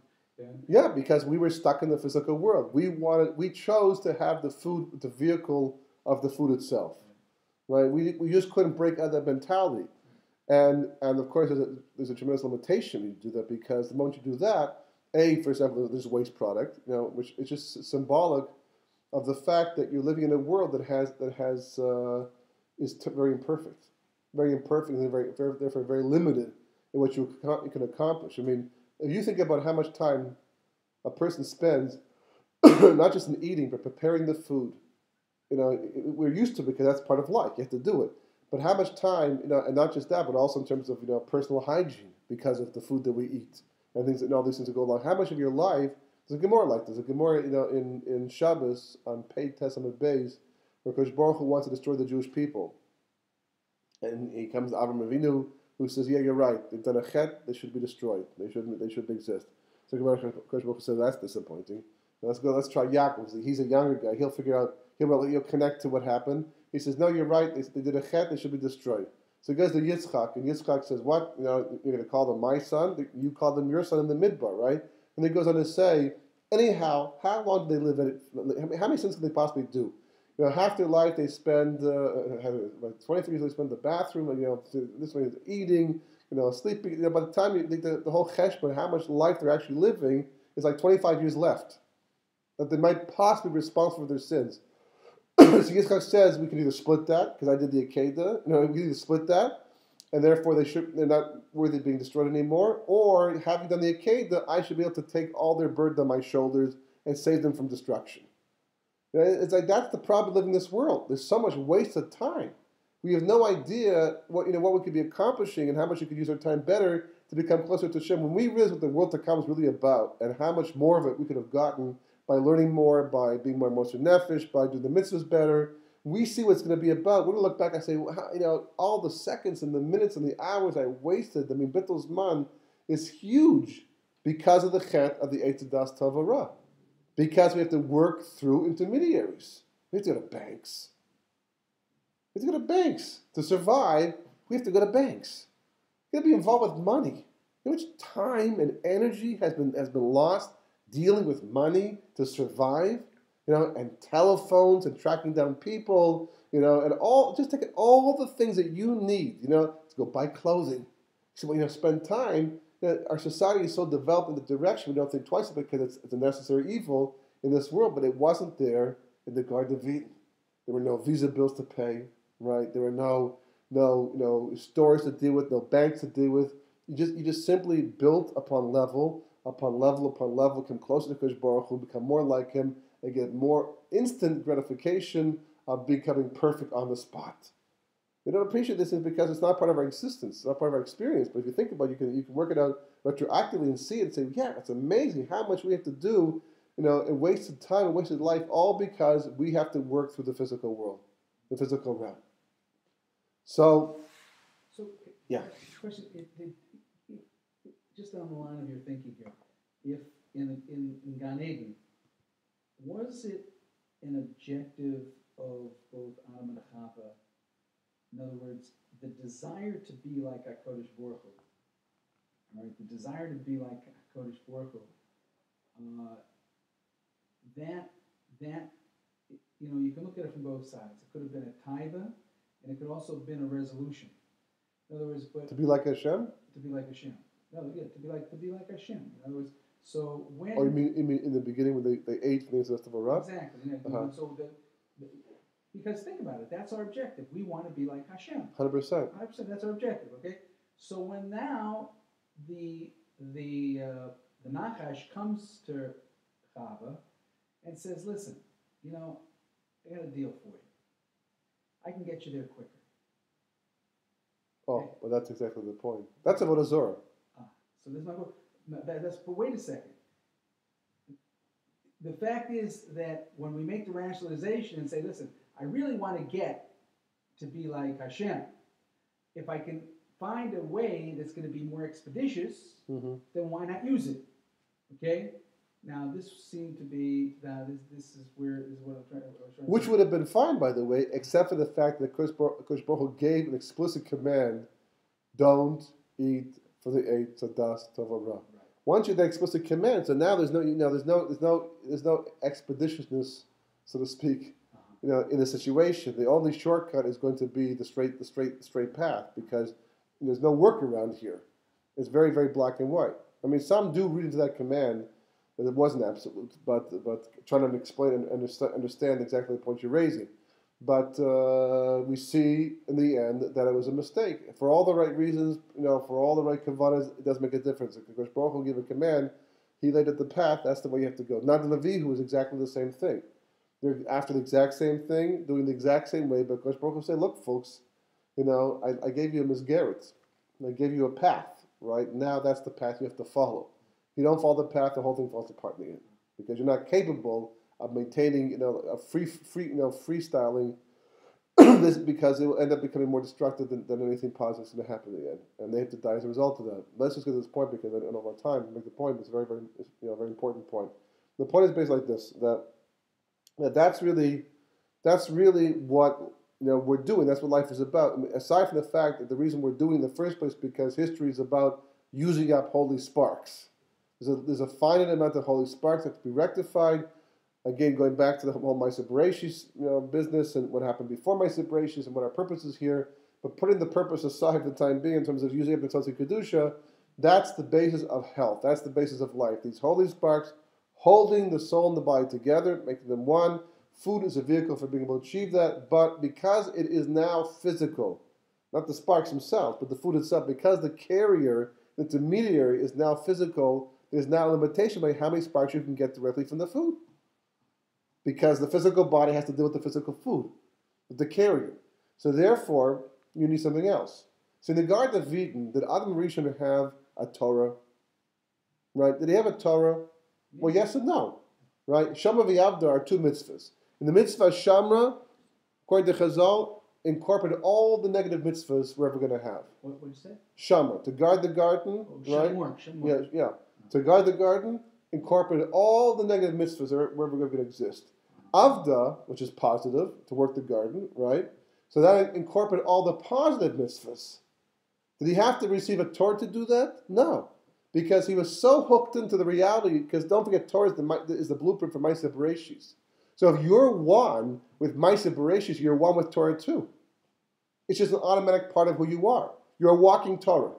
Yeah, because we were stuck in the physical world. We chose to have the food, the vehicle of the food itself, right? We just couldn't break out that mentality, and of course there's a tremendous limitation when you do that, because the moment you do that, for example, there's waste product, which is just symbolic of the fact that you're living in a world that is very imperfect. Very imperfect and therefore very limited in what you can accomplish. I mean, if you think about how much time a person spends, not just in eating, but preparing the food, we're used to it because that's part of life. You have to do it. But how much time, and not just that, but also in terms of personal hygiene because of the food that we eat and things, and all these things that go along. How much of your life? There's a Gemara like this. A Gemara, in Shabbos on Pei Testament Beis, where Kodesh Baruch Hu wants to destroy the Jewish people. And he comes to Avram Avinu, who says, "Yeah, you're right. They've done a chet. They should be destroyed. They shouldn't exist." So Kodesh Baruch Hu says, "That's disappointing. Now let's go. Let's try Yaakov. He's a younger guy. He'll figure out. He'll connect to what happened." He says, "No, you're right. They did a chet. They should be destroyed." So he goes to Yitzchak, and Yitzchak says, "What? You're going to call them my son? You called them your son in the midbar, right?" And he goes on to say, "Anyhow, how long did they live in it? How many sins can they possibly do? Half their life they spend, 23 years they spend in the bathroom, this way is eating, sleeping. By the time you think the whole cheshbon, how much life they're actually living, is like 25 years left. That they might possibly be responsible for their sins." So Yitzchak says, we can either split that, because I did the Akedah, we can either split that, and therefore they're not worthy of being destroyed anymore, or having done the Akedah, I should be able to take all their burden on my shoulders and save them from destruction. It's like that's the problem living in this world. There's so much waste of time. We have no idea what we could be accomplishing and how much we could use our time better to become closer to Hashem. When we realize what the world to come is really about, and how much more of it we could have gotten by learning more, by being more Moser Nefesh, by doing the mitzvahs better, we see what it's going to be about. We're going to look back and say, all the seconds and the minutes and the hours I wasted. I mean, Bittel's man is huge because of the chet of the Eitz Das Tavara. Because we have to work through intermediaries. We have to go to banks. We have to go to banks. To survive, we have to go to banks. We have to be involved with money. How much time and energy has been lost dealing with money to survive? And telephones and tracking down people, and just taking all the things that you need, to go buy clothing. So, spend time, our society is so developed in the direction we don't think twice about it because it's a necessary evil in this world, but it wasn't there in the Garden of Eden. There were no visa bills to pay, right? There were no stores to deal with, no banks to deal with. You just simply built upon level, upon level, upon level, come closer to Kodesh Baruch Hu, become more like Him, and get more instant gratification of becoming perfect on the spot. We don't appreciate this because it's not part of our existence, it's not part of our experience. But if you think about it, you can work it out retroactively and see it and say, yeah, it's amazing how much we have to do, and wasted time and wasted life, all because we have to work through the physical world, the physical realm. So yeah. Question, just on the line of your thinking here, if in Gan Eden, was it an objective of both Adam and Chava? In other words, the desire to be like HaKadosh Baruch Hu, right? The desire to be like HaKadosh Baruch Hu, that you can look at it from both sides. It could have been a taiva, and it could also have been a resolution. In other words, but to be like Hashem? To be like Hashem. No, yeah, to be like Hashem. In other words, so when... Oh, you mean in the beginning when they ate things of Torah? Exactly. So because think about it, that's our objective. We want to be like Hashem. 100%. 100%, that's our objective, okay? So when now the Nachash comes to Chava and says, listen, I got a deal for you. I can get you there quicker. Oh, well, that's exactly the point. That's Avodah Zorah. So there's my book. But wait a second. The fact is that when we make the rationalization and say, listen, I really want to get to be like Hashem. If I can find a way that's going to be more expeditious, then why not use it? Okay? Now, this seemed to be, this is what I'm trying to... Which would have been fine, by the way, except for the fact that Kodesh Baruch Hu gave an explicit command, don't eat for the eight Tzadas Tova Ra. Right. Once you have that explicit command, so now there's no expeditiousness, so to speak, in the situation. The only shortcut is going to be the straight path, because there's no workaround here. It's very, very black and white. I mean, some do read into that command that it wasn't absolute, but trying to explain and understand exactly the point you're raising. But we see in the end that it was a mistake. For all the right reasons, for all the right kavanas, it does make a difference. If Kodesh Baruch Hu gave a command, He laid out the path, that's the way you have to go. Not the Levi, who was exactly the same thing. They're after the exact same thing, doing the exact same way, but Kodesh Baruch Hu said, look, folks, I gave you a misgarret. I gave you a path, right? Now that's the path you have to follow. If you don't follow the path, the whole thing falls apart in the end, because you're not capable of maintaining, a freestyling this, because it will end up becoming more destructive than anything positive is going to happen in the end, and they have to die as a result of that. Let's just get to this point because I don't have time to make the point, but it's a very, very, very important point. The point is basically like this: that's really what we're doing. That's what life is about. I mean, aside from the fact that the reason we're doing it in the first place because history is about using up holy sparks. There's a finite amount of holy sparks that have to be rectified. Again, going back to the whole Ma'aseh Bereshis business and what happened before Ma'aseh Bereshis and what our purpose is here, but putting the purpose aside for the time being in terms of using up the Tzatzi Kedusha, that's the basis of health. That's the basis of life. These holy sparks holding the soul and the body together, making them one. Food is a vehicle for being able to achieve that, but because it is now physical, not the sparks themselves, but the food itself, because the carrier, the intermediary, is now physical, there's now a limitation by how many sparks you can get directly from the food. Because the physical body has to deal with the physical food, with the carrier. So therefore, you need something else. So in the Garden of Eden, did Adam Rishon have a Torah? Right? Did he have a Torah? Well, yes and no. Right? Shama v'Yavda are two mitzvahs. In the mitzvah Shamra, according to Chazal, incorporate all the negative mitzvahs we're ever going to have. What did you say? Shamra, to guard the garden, right? Shamor. Yeah. To guard the garden, incorporate all the negative mitzvahs that are ever going to exist. Avda, which is positive, to work the garden, right? So that incorporate all the positive mitzvahs. Did he have to receive a Torah to do that? No. Because he was so hooked into the reality, because don't forget, Torah is the blueprint for Ma'aseh Bereshis. So if you're one with Ma'aseh Bereshis, you're one with Torah too. It's just an automatic part of who you are. You're a walking Torah.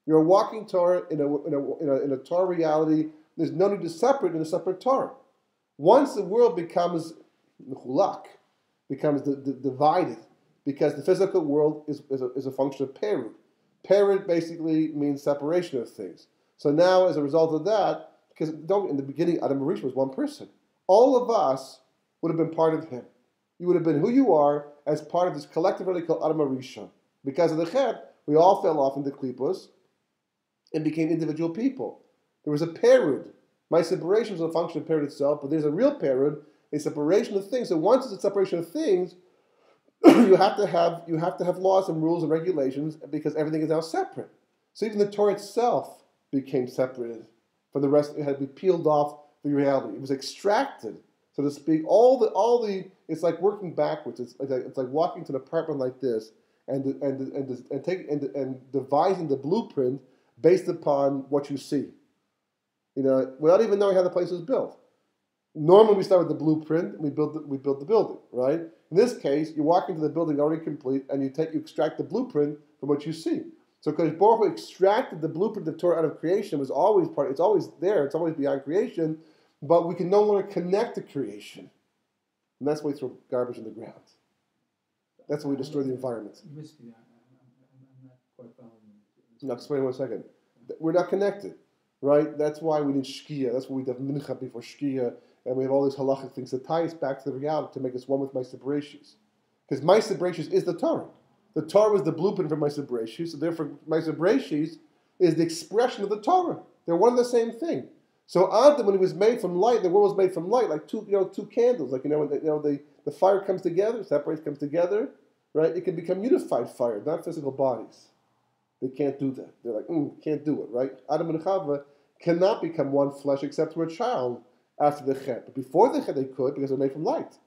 You're a walking Torah in a Torah reality. There's no need to separate in a separate Torah. Once the world becomes mechulak, becomes divided, because the physical world is a function of perud. Perud basically means separation of things. So now, as a result of that, because in the beginning, Adam Rishon was one person. All of us would have been part of him. You would have been who you are as part of this collective reality called Adam Rishon. Because of the chet, we all fell off into klipos and became individual people. There was a perud. My separation was a function of perud itself, but there's a real perud, a separation of things. So once it's a separation of things, you have to have laws and rules and regulations because everything is now separate. So even the Torah itself became separated from the rest. It had to be peeled off the reality. It was extracted, so to speak. All the it's like working backwards. It's like walking to an apartment like this and devising the blueprint based upon what you see. Without even knowing how the place was built. Normally we start with the blueprint and we build the building, right? In this case, you walk into the building already complete and you extract the blueprint from what you see. So because Baruch Hu extracted the blueprint of Torah out of creation, it's always there, it's always beyond creation, but we can no longer connect to creation. And that's why we throw garbage in the ground. That's why we destroy the environment. You missed me. I'm not quite following you. Now, explain 1 second. We're not connected, right? That's why we need shkia. That's why we have mincha before shkia. And we have all these halachic things that tie us back to the reality to make us one with Ma'aseh Bereshis. Because Ma'aseh Bereshis is the Torah. The Torah was the blueprint for Ma'aseh Bereshis, so therefore Ma'aseh Bereshis is the expression of the Torah. They're one and the same thing. So Adam, when he was made from light, the world was made from light, like two candles. Like when the fire comes together, separates, comes together, right? It can become unified fire, not physical bodies. They can't do that. They're like, can't do it, right? Adam and Chava cannot become one flesh except through a child. After the chet. But before the chet they could because they're made from light.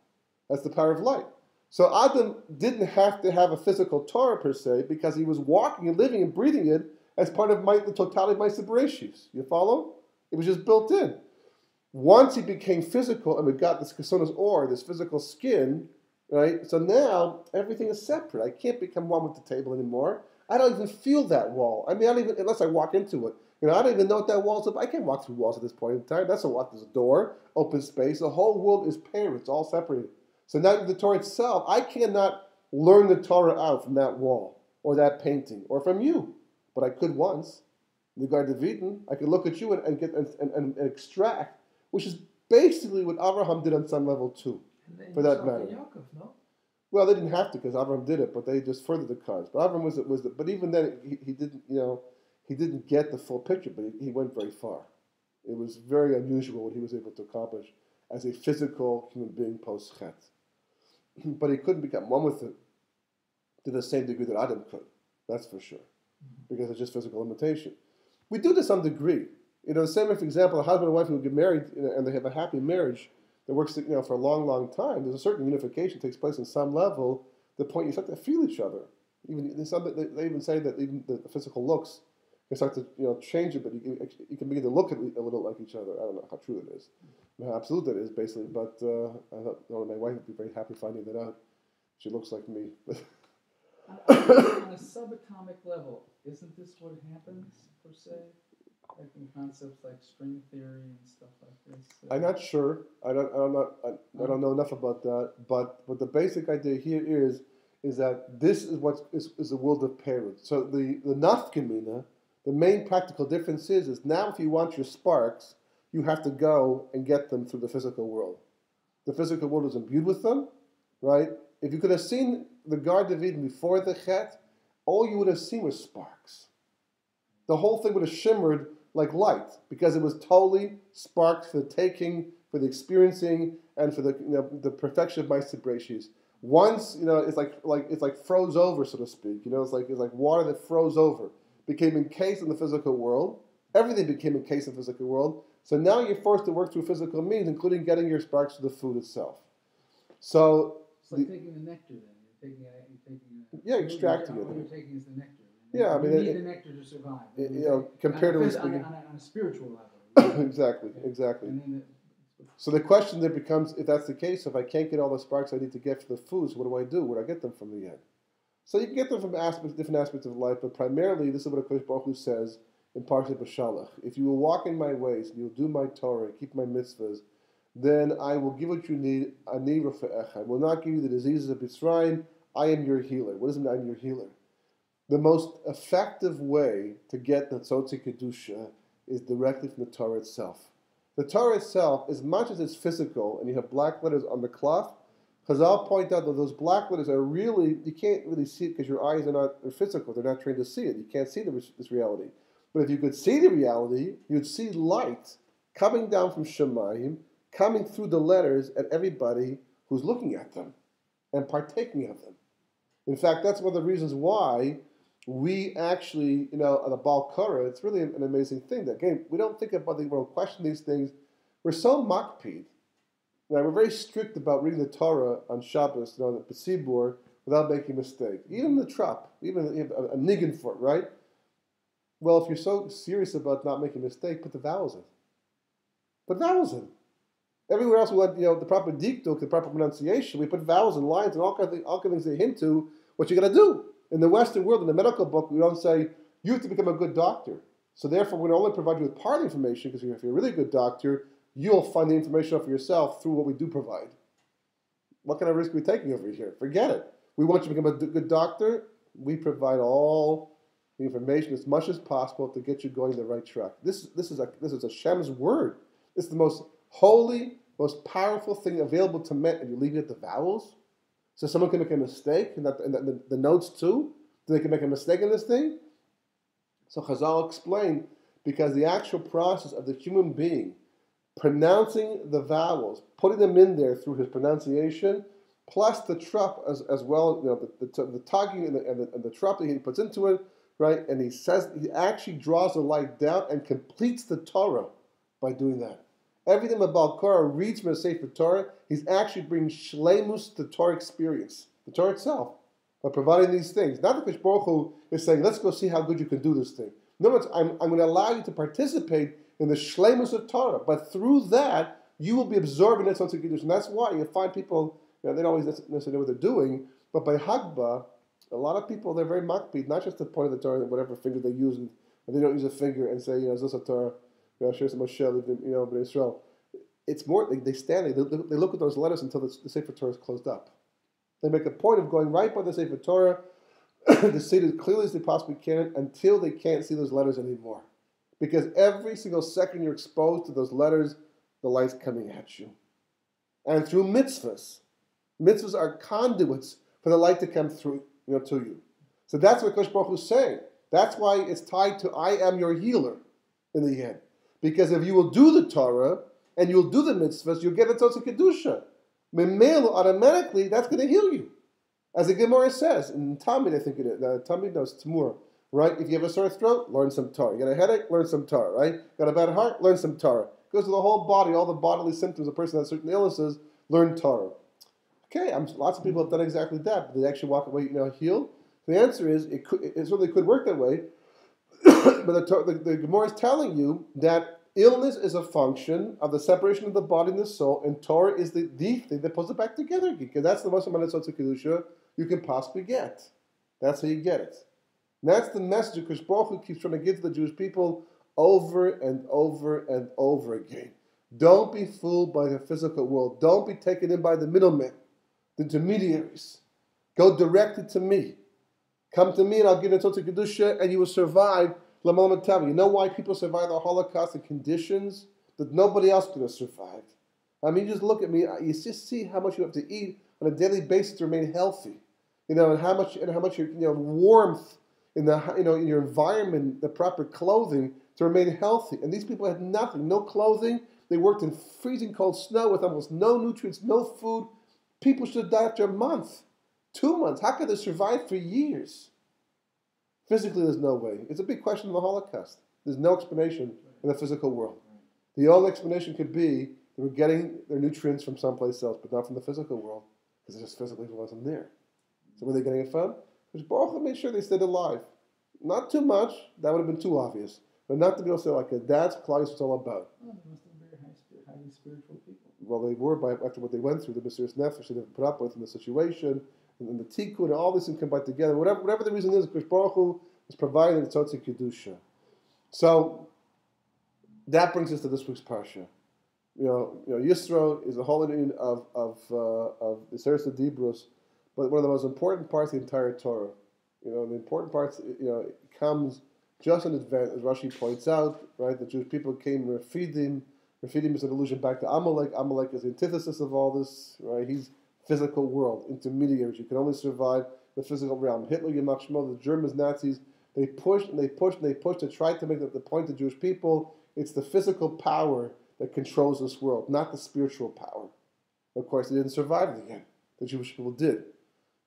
That's the power of light. So Adam didn't have to have a physical Torah per se because he was walking and living and breathing it as part of the totality of Ma'aseh Bereshis. You follow? It was just built in. Once he became physical and we got this kesonos or, this physical skin, right? So now everything is separate. I can't become one with the table anymore. I don't even feel that wall. I mean, I don't even, unless I walk into it. I don't even know what that wall's up. I can't walk through walls at this point in time. That's a what? There's a door, open space. The whole world is paired. It's all separated. So now the Torah itself, I cannot learn the Torah out from that wall or that painting or from you. But I could once. In the Garden of Eden, I could look at you and extract, which is basically what Abraham did on some level too, for that matter. Yaakov, no? Well, they didn't have to because Abraham did it, but they just furthered the cause. But Abraham but even then he didn't, he didn't get the full picture, but he went very far. It was very unusual what he was able to accomplish as a physical human being post-chet. But he couldn't become one with it to the same degree that Adam could. That's for sure. Because it's just physical limitation. We do to some degree. The same, for example, a husband and wife who get married and they have a happy marriage that works for a long, long time, there's a certain unification that takes place on some level, the point you start to feel each other. They even say that even the physical looks, you start to change it, but you can begin to look a little like each other. I don't know how true that is, how absolute that is, basically. But I thought my wife would be very happy finding that out. She looks like me. On a subatomic level, isn't this what happens per se? Like in concepts like string theory and stuff like this. I'm not sure. I don't know enough about that. But the basic idea here is that this is what is the world of perud. So the nafkamina. The main practical difference is now if you want your sparks, you have to go and get them through the physical world. The physical world is imbued with them, right? If you could have seen the Garden of Eden before the chet, all you would have seen was sparks. The whole thing would have shimmered like light because it was totally sparks for the taking, for the experiencing, and for the perfection of Ma'aseh Bereshis. Once it's like froze over, so to speak. It's like water that froze over. Became encased in the physical world. Everything became encased in the physical world. So now you're forced to work through physical means, including getting your sparks to the food itself. So it's like taking the nectar then. You're extracting it. All you're taking is the nectar. Yeah, you need the nectar to survive. Comparatively speaking. On a spiritual level. Exactly. And So the question then becomes, if that's the case, if I can't get all the sparks I need to get for the food, so what do? Where do I get them from the end? So you can get them from different aspects of life, but primarily this is what HaKadosh Baruch Hu says in Parashat B'Shalach. If you will walk in my ways, and you'll do my Torah, keep my mitzvahs, then I will give what you need. Ani rofe'echa. I will not give you the diseases of Mitzrayim. I am your healer. What does it mean, I'm your healer? The most effective way to get the Tzotzi Kedusha is directly from the Torah itself. The Torah itself, as much as it's physical, and you have black letters on the cloth, Chazal point out that those black letters are really, you can't really see it because your eyes they're physical, they're not trained to see it. You can't see this reality. But if you could see the reality, you'd see light coming down from Shemayim, coming through the letters at everybody who's looking at them and partaking of them. In fact, that's one of the reasons why we actually, on the Baal Korah, it's really an amazing thing. That, again, we don't think about we don't question these things. We're so makpid. We're very strict about reading the Torah on Shabbos, the Pesibur, without making a mistake. Even the trap, even a niggin for it, right? Well, if you're so serious about not making a mistake, put the vowels in. Put vowels in. Everywhere else we want, the proper dikduk, the proper pronunciation, we put vowels and lines and all kinds of things that hint to what you got to do. In the Western world, in the medical book, we don't say, you have to become a good doctor. So therefore, we're going to only provide you with part of the information, because if you're a really good doctor, you'll find the information out for yourself through what we do provide. What kind of risk are we taking over here? Forget it. We want you to become a good doctor. We provide all the information as much as possible to get you going the right track. This is Hashem's word. It's the most holy, most powerful thing available to men, and you leave it at the vowels? So someone can make a mistake, and the notes too? They can make a mistake in this thing? So Chazal explained, because the actual process of the human being pronouncing the vowels, putting them in there through his pronunciation, plus the trup as well, the tugging and the trup that he puts into it, right? And he actually draws the light down and completes the Torah by doing that. Everything about Korah reads from the Sefer Torah, he's actually bringing shleimus to the Torah experience, the Torah itself, by providing these things. Not that Baruch Hu is saying, let's go see how good you can do this thing. No, I'm going to allow you to participate in the shleimus of Torah, but through that, you will be absorbing that Tzotzi Kedusha. And that's why you find people, they don't always necessarily know what they're doing, but by Hagbah, a lot of people, they're very makpid, not just the point of the Torah, whatever finger they use, and they don't use a finger and say, Zos Torah, Shir Moshe, Israel. It's more, they stand there, they look at those letters until the Sefer Torah is closed up. They make a point of going right by the Sefer Torah to see it as clearly as they possibly can until they can't see those letters anymore. Because every single second you're exposed to those letters, the light's coming at you. And through mitzvahs. Mitzvahs are conduits for the light to come through, to you. So that's what Kosh Baruch Hu is saying. That's why it's tied to I am your healer in the end. Because if you will do the Torah and you'll do the mitzvahs, you'll get a Tzotzi Kedusha. Memelo, automatically, that's going to heal you. As the Gemara says, in Talmud, I think it is, Talmud knows Tamur, right? If you have a sore throat, learn some Torah. You got a headache, learn some Torah, right? Got a bad heart, learn some Torah. It goes to the whole body, all the bodily symptoms of a person that has certain illnesses, learn Torah. Okay, lots of people have done exactly that, but they actually walk away, healed. The answer is, it certainly could work that way, but the Gemara is telling you that illness is a function of the separation of the body and the soul, and Torah is the thing that pulls it back together, because that's the most amount of Tzotzi Kedusha you can possibly get. That's how you get it. And that's the message that Baruch Hu keeps trying to give to the Jewish people over and over and over again. Don't be fooled by the physical world. Don't be taken in by the middlemen, the intermediaries. Go directly to me. Come to me and I'll give you Tzotzi Kedusha and you will survive L'Olam Tava. You know why people survive the Holocaust in conditions that nobody else could have survived? I mean, you just look at me. You just see how much you have to eat on a daily basis to remain healthy. And how much warmth in the in your environment, the proper clothing to remain healthy. And these people had nothing, no clothing. They worked in freezing cold snow with almost no nutrients, no food. People should have died after a month, 2 months. How could they survive for years? Physically, there's no way. It's a big question of the Holocaust. There's no explanation in the physical world. The only explanation could be they were getting their nutrients from someplace else, but not from the physical world, because it just physically wasn't there. So where are they getting it from? Because Baruch Hu made sure they stayed alive. Not too much. That would have been too obvious. But not to be able to say, like, that's Klal it's all about. Oh, they must have been very highly spiritual people. Well, they were after what they went through, the Mesiras Nefesh they put up with in the situation, and the tikkun, and all these things combined together. Whatever the reason is, Baruch Hu is providing the tzotzik kedusha. So that brings us to this week's parsha. Yisro is the whole meaning of the Seres Dibros, but one of the most important parts of the entire Torah. The important parts, it comes just in advance, as Rashi points out, right? The Jewish people came Refidim. Refidim is an allusion back to Amalek. Amalek is the antithesis of all this, right? He's physical world, intermediaries. You can only survive the physical realm. Hitler, Yamach Shmuel, the Germans, Nazis, they pushed and they pushed and they pushed to try to make the point to Jewish people, it's the physical power that controls this world, not the spiritual power. Of course, they didn't survive in the end. The Jewish people did.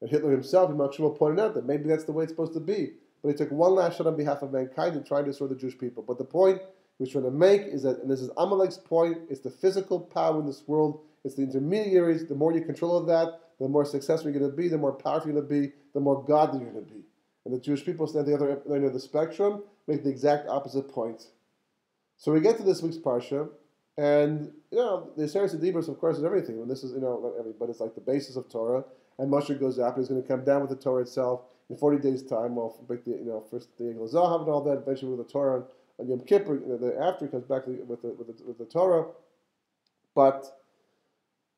And Hitler himself, Yamach Shmuel, pointed out that maybe that's the way it's supposed to be. But he took one last shot on behalf of mankind and tried to destroy the Jewish people. But the point he was trying to make is that, and this is Amalek's point, it's the physical power in this world, it's the intermediaries. The more you control of that, the more successful you're going to be, the more powerful you're going to be, the more godly you're going to be. And the Jewish people stand at the other end of the spectrum, make the exact opposite point. So we get to this week's parsha, and the Seres Dibros, of course, is everything. And this is, not everything, but it's like the basis of Torah. And Moshe goes up, he's going to come down with the Torah itself in 40 days' time. Well, first the Egel Zahav and all that, eventually with the Torah on Yom Kippur. After he comes back with the Torah. But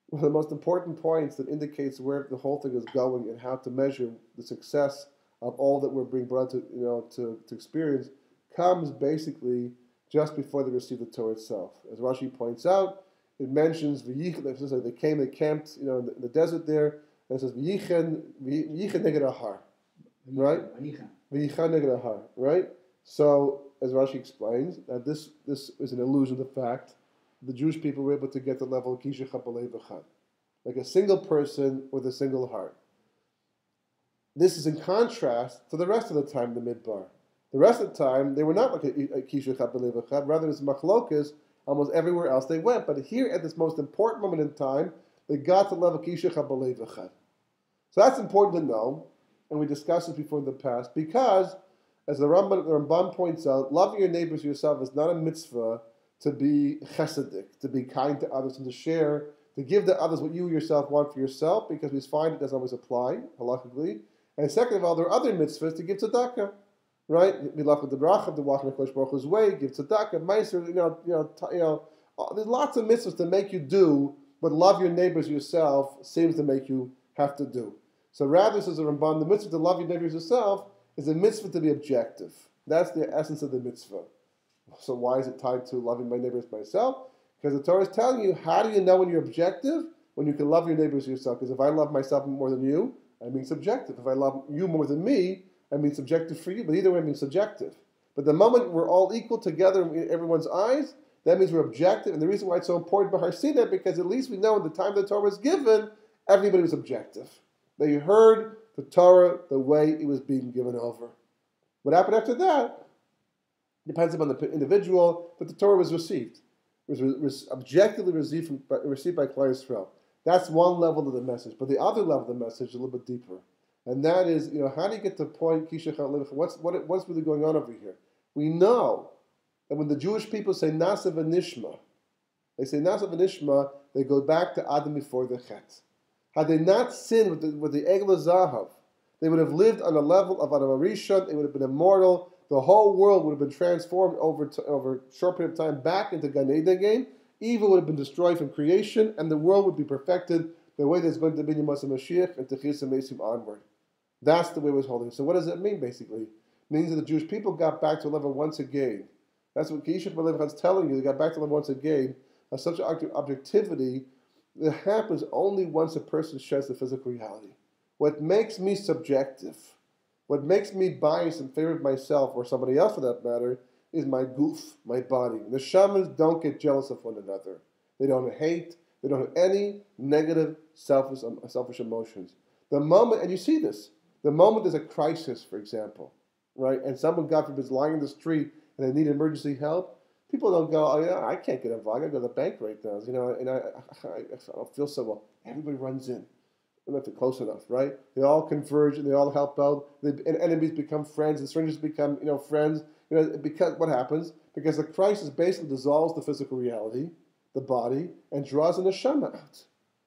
one of the most important points that indicates where the whole thing is going and how to measure the success of all that we're being brought to experience comes basically just before they receive the Torah itself. As Rashi points out, it mentions they camped in the desert there, and it says V'yichen neged ahar, right? V'yichen neged ahar, right? So as Rashi explains, that this is an allusion to the fact the Jewish people were able to get the level of kishecha b'lev echad, like a single person with a single heart. This is in contrast to the rest of the time in the Midbar. The rest of the time, they were not like a kishecha b'lev echad, rather it's machlokas almost everywhere else they went. But here, at this most important moment in time, they got to the level of kishecha b'lev echad. So that's important to know, and we discussed it before in the past, because, as the Ramban points out, loving your neighbors yourself is not a mitzvah to be chesedic, to be kind to others and to share, to give to others what you yourself want for yourself, because we find it doesn't always apply, halachically. And second of all, there are other mitzvahs to give tzedakah, right? Be left with the bracha, to walk in the Kodesh Baruch Hu's way, give tzedakah, meiser, there's lots of mitzvahs to make you do what love your neighbors yourself seems to make you have to do. So rather, says the Ramban, the mitzvah to love your neighbors yourself is a mitzvah to be objective. That's the essence of the mitzvah. So why is it tied to loving my neighbors myself? Because the Torah is telling you, how do you know when you're objective? When you can love your neighbors yourself. Because if I love myself more than you, I mean subjective. If I love you more than me, I mean subjective for you. But either way, I mean subjective. But the moment we're all equal together in everyone's eyes, that means we're objective. And the reason why it's so important for Har because at least we know at the time the Torah was given, everybody was objective. They heard the Torah the way it was being given over. What happened after that depends upon the individual, but the Torah was received. It was objectively received by Klal Yisrael. That's one level of the message. But the other level of the message is a little bit deeper. And that is, how do you get to the point, what's really going on over here? We know that when the Jewish people say Nasa v'nishma, they go back to Adam before the Chet. Had they not sinned with the Egel Zahav, they would have lived on a level of Adam Rishon, they would have been immortal, the whole world would have been transformed over a short period of time back into Gan Eden again, evil would have been destroyed from creation, and the world would be perfected the way there's going to be in Yom Mashiach and Techis Mesim onward. That's the way it was holding. So what does that mean, basically? It means that the Jewish people got back to a level once again. That's what Kishach B'Lev is telling you. They got back to a level once again of such objectivity that happens only once a person sheds the physical reality. What makes me subjective, what makes me biased in favor of myself or somebody else for that matter, is my goof, my body. The shamans don't get jealous of one another. They don't hate. They don't have any negative, selfish emotions. The moment, and you see this, the moment there's a crisis, for example, right, and someone, God forbid, is lying in the street and they need emergency help, people don't go, I can't get involved. I got to go to the bank right now, and I don't feel so well. Everybody runs in. They're not close enough, right? They all converge and they all help out. And enemies become friends, and strangers become, friends. Because what happens? Because the crisis basically dissolves the physical reality, the body, and draws an neshama out.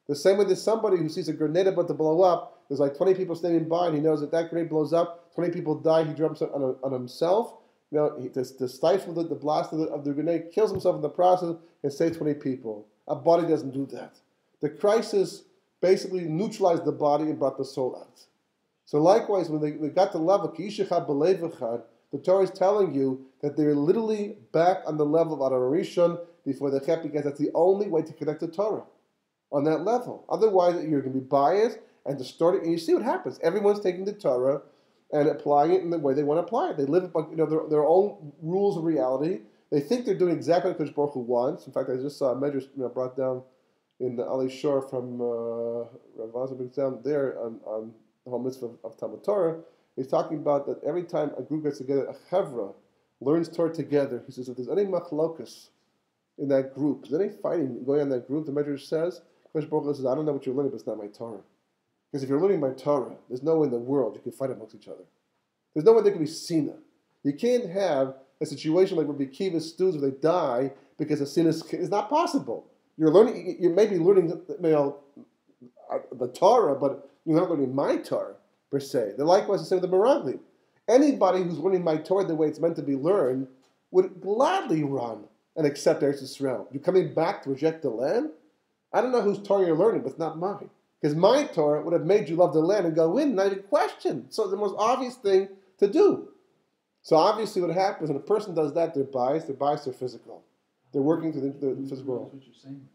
The same way there's somebody who sees a grenade about to blow up, there's like 20 people standing by, and he knows that that grenade blows up, 20 people die, he jumps on himself, to stifle the blast of the grenade, kills himself in the process, and saves 20 people. A body doesn't do that. The crisis basically neutralized the body and brought the soul out. So likewise, when they got to the level, the Torah is telling you that they're literally back on the level of Adam Rishon before the Chet, because that's the only way to connect to Torah on that level. Otherwise, you're going to be biased and distorted, and you see what happens. Everyone's taking the Torah and applying it in the way they want to apply it. They live by their own rules of reality. They think they're doing exactly what Baruch Hu wants. In fact, I just saw a measure brought down in the Ali Shor from Rav Lazar brings down there on the whole mitzvah of Talmud Torah. He's talking about that every time a group gets together, a chevra learns Torah together. He says if there's any machlokas in that group, there's any fighting going on in that group, the Medrash says, Baruch Hu says, I don't know what you're learning, but it's not my Torah. Because if you're learning my Torah, there's no way in the world you can fight amongst each other. There's no way there can be sina. You can't have a situation like Rabbi Kiva's students where they die because a sin is not possible. You're learning. You may be learning, the Torah, but you're not learning my Torah per se. They're likewise the same with the Meraglim. Anybody who's learning my Torah the way it's meant to be learned would gladly run and accept Eretz Yisrael. You're coming back to reject the land? I don't know whose Torah you're learning, but it's not mine. Because my Torah would have made you love the land and go in, not even question. So it's the most obvious thing to do. So obviously what happens when a person does that, they're biased, they're physical. They're working through the physical world. That's what you're saying.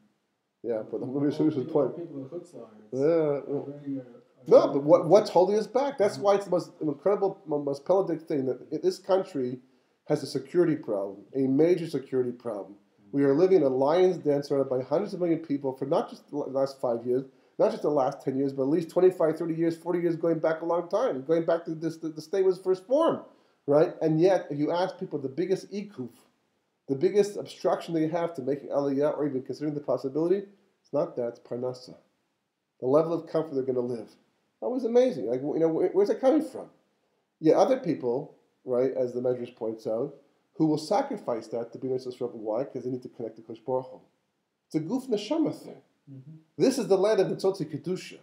Yeah, but let me show you the point. People are chutzlars. Yeah. No, but what's holding us back? That's why it's the most incredible, most pelagic thing that this country has a security problem, a major security problem. We are living in a lion's den surrounded by hundreds of million people for not just the last 5 years, not just the last 10 years, but at least 25, 30 years, 40 years, going back a long time, going back to the state was first formed, right? And yet, if you ask people the biggest ikuf, the biggest obstruction they have to making aliyah or even considering the possibility, it's not that, it's parnasa. The level of comfort they're going to live. That was amazing. Like, where's that coming from? Yet other people, right, as the Medrash points out, who will sacrifice that to be nice to Israel. Why? Because they need to connect to Kosh Baruch Hu. It's a guf neshama thing. Mm-hmm. This is the land of the Tzotzi Kedusha.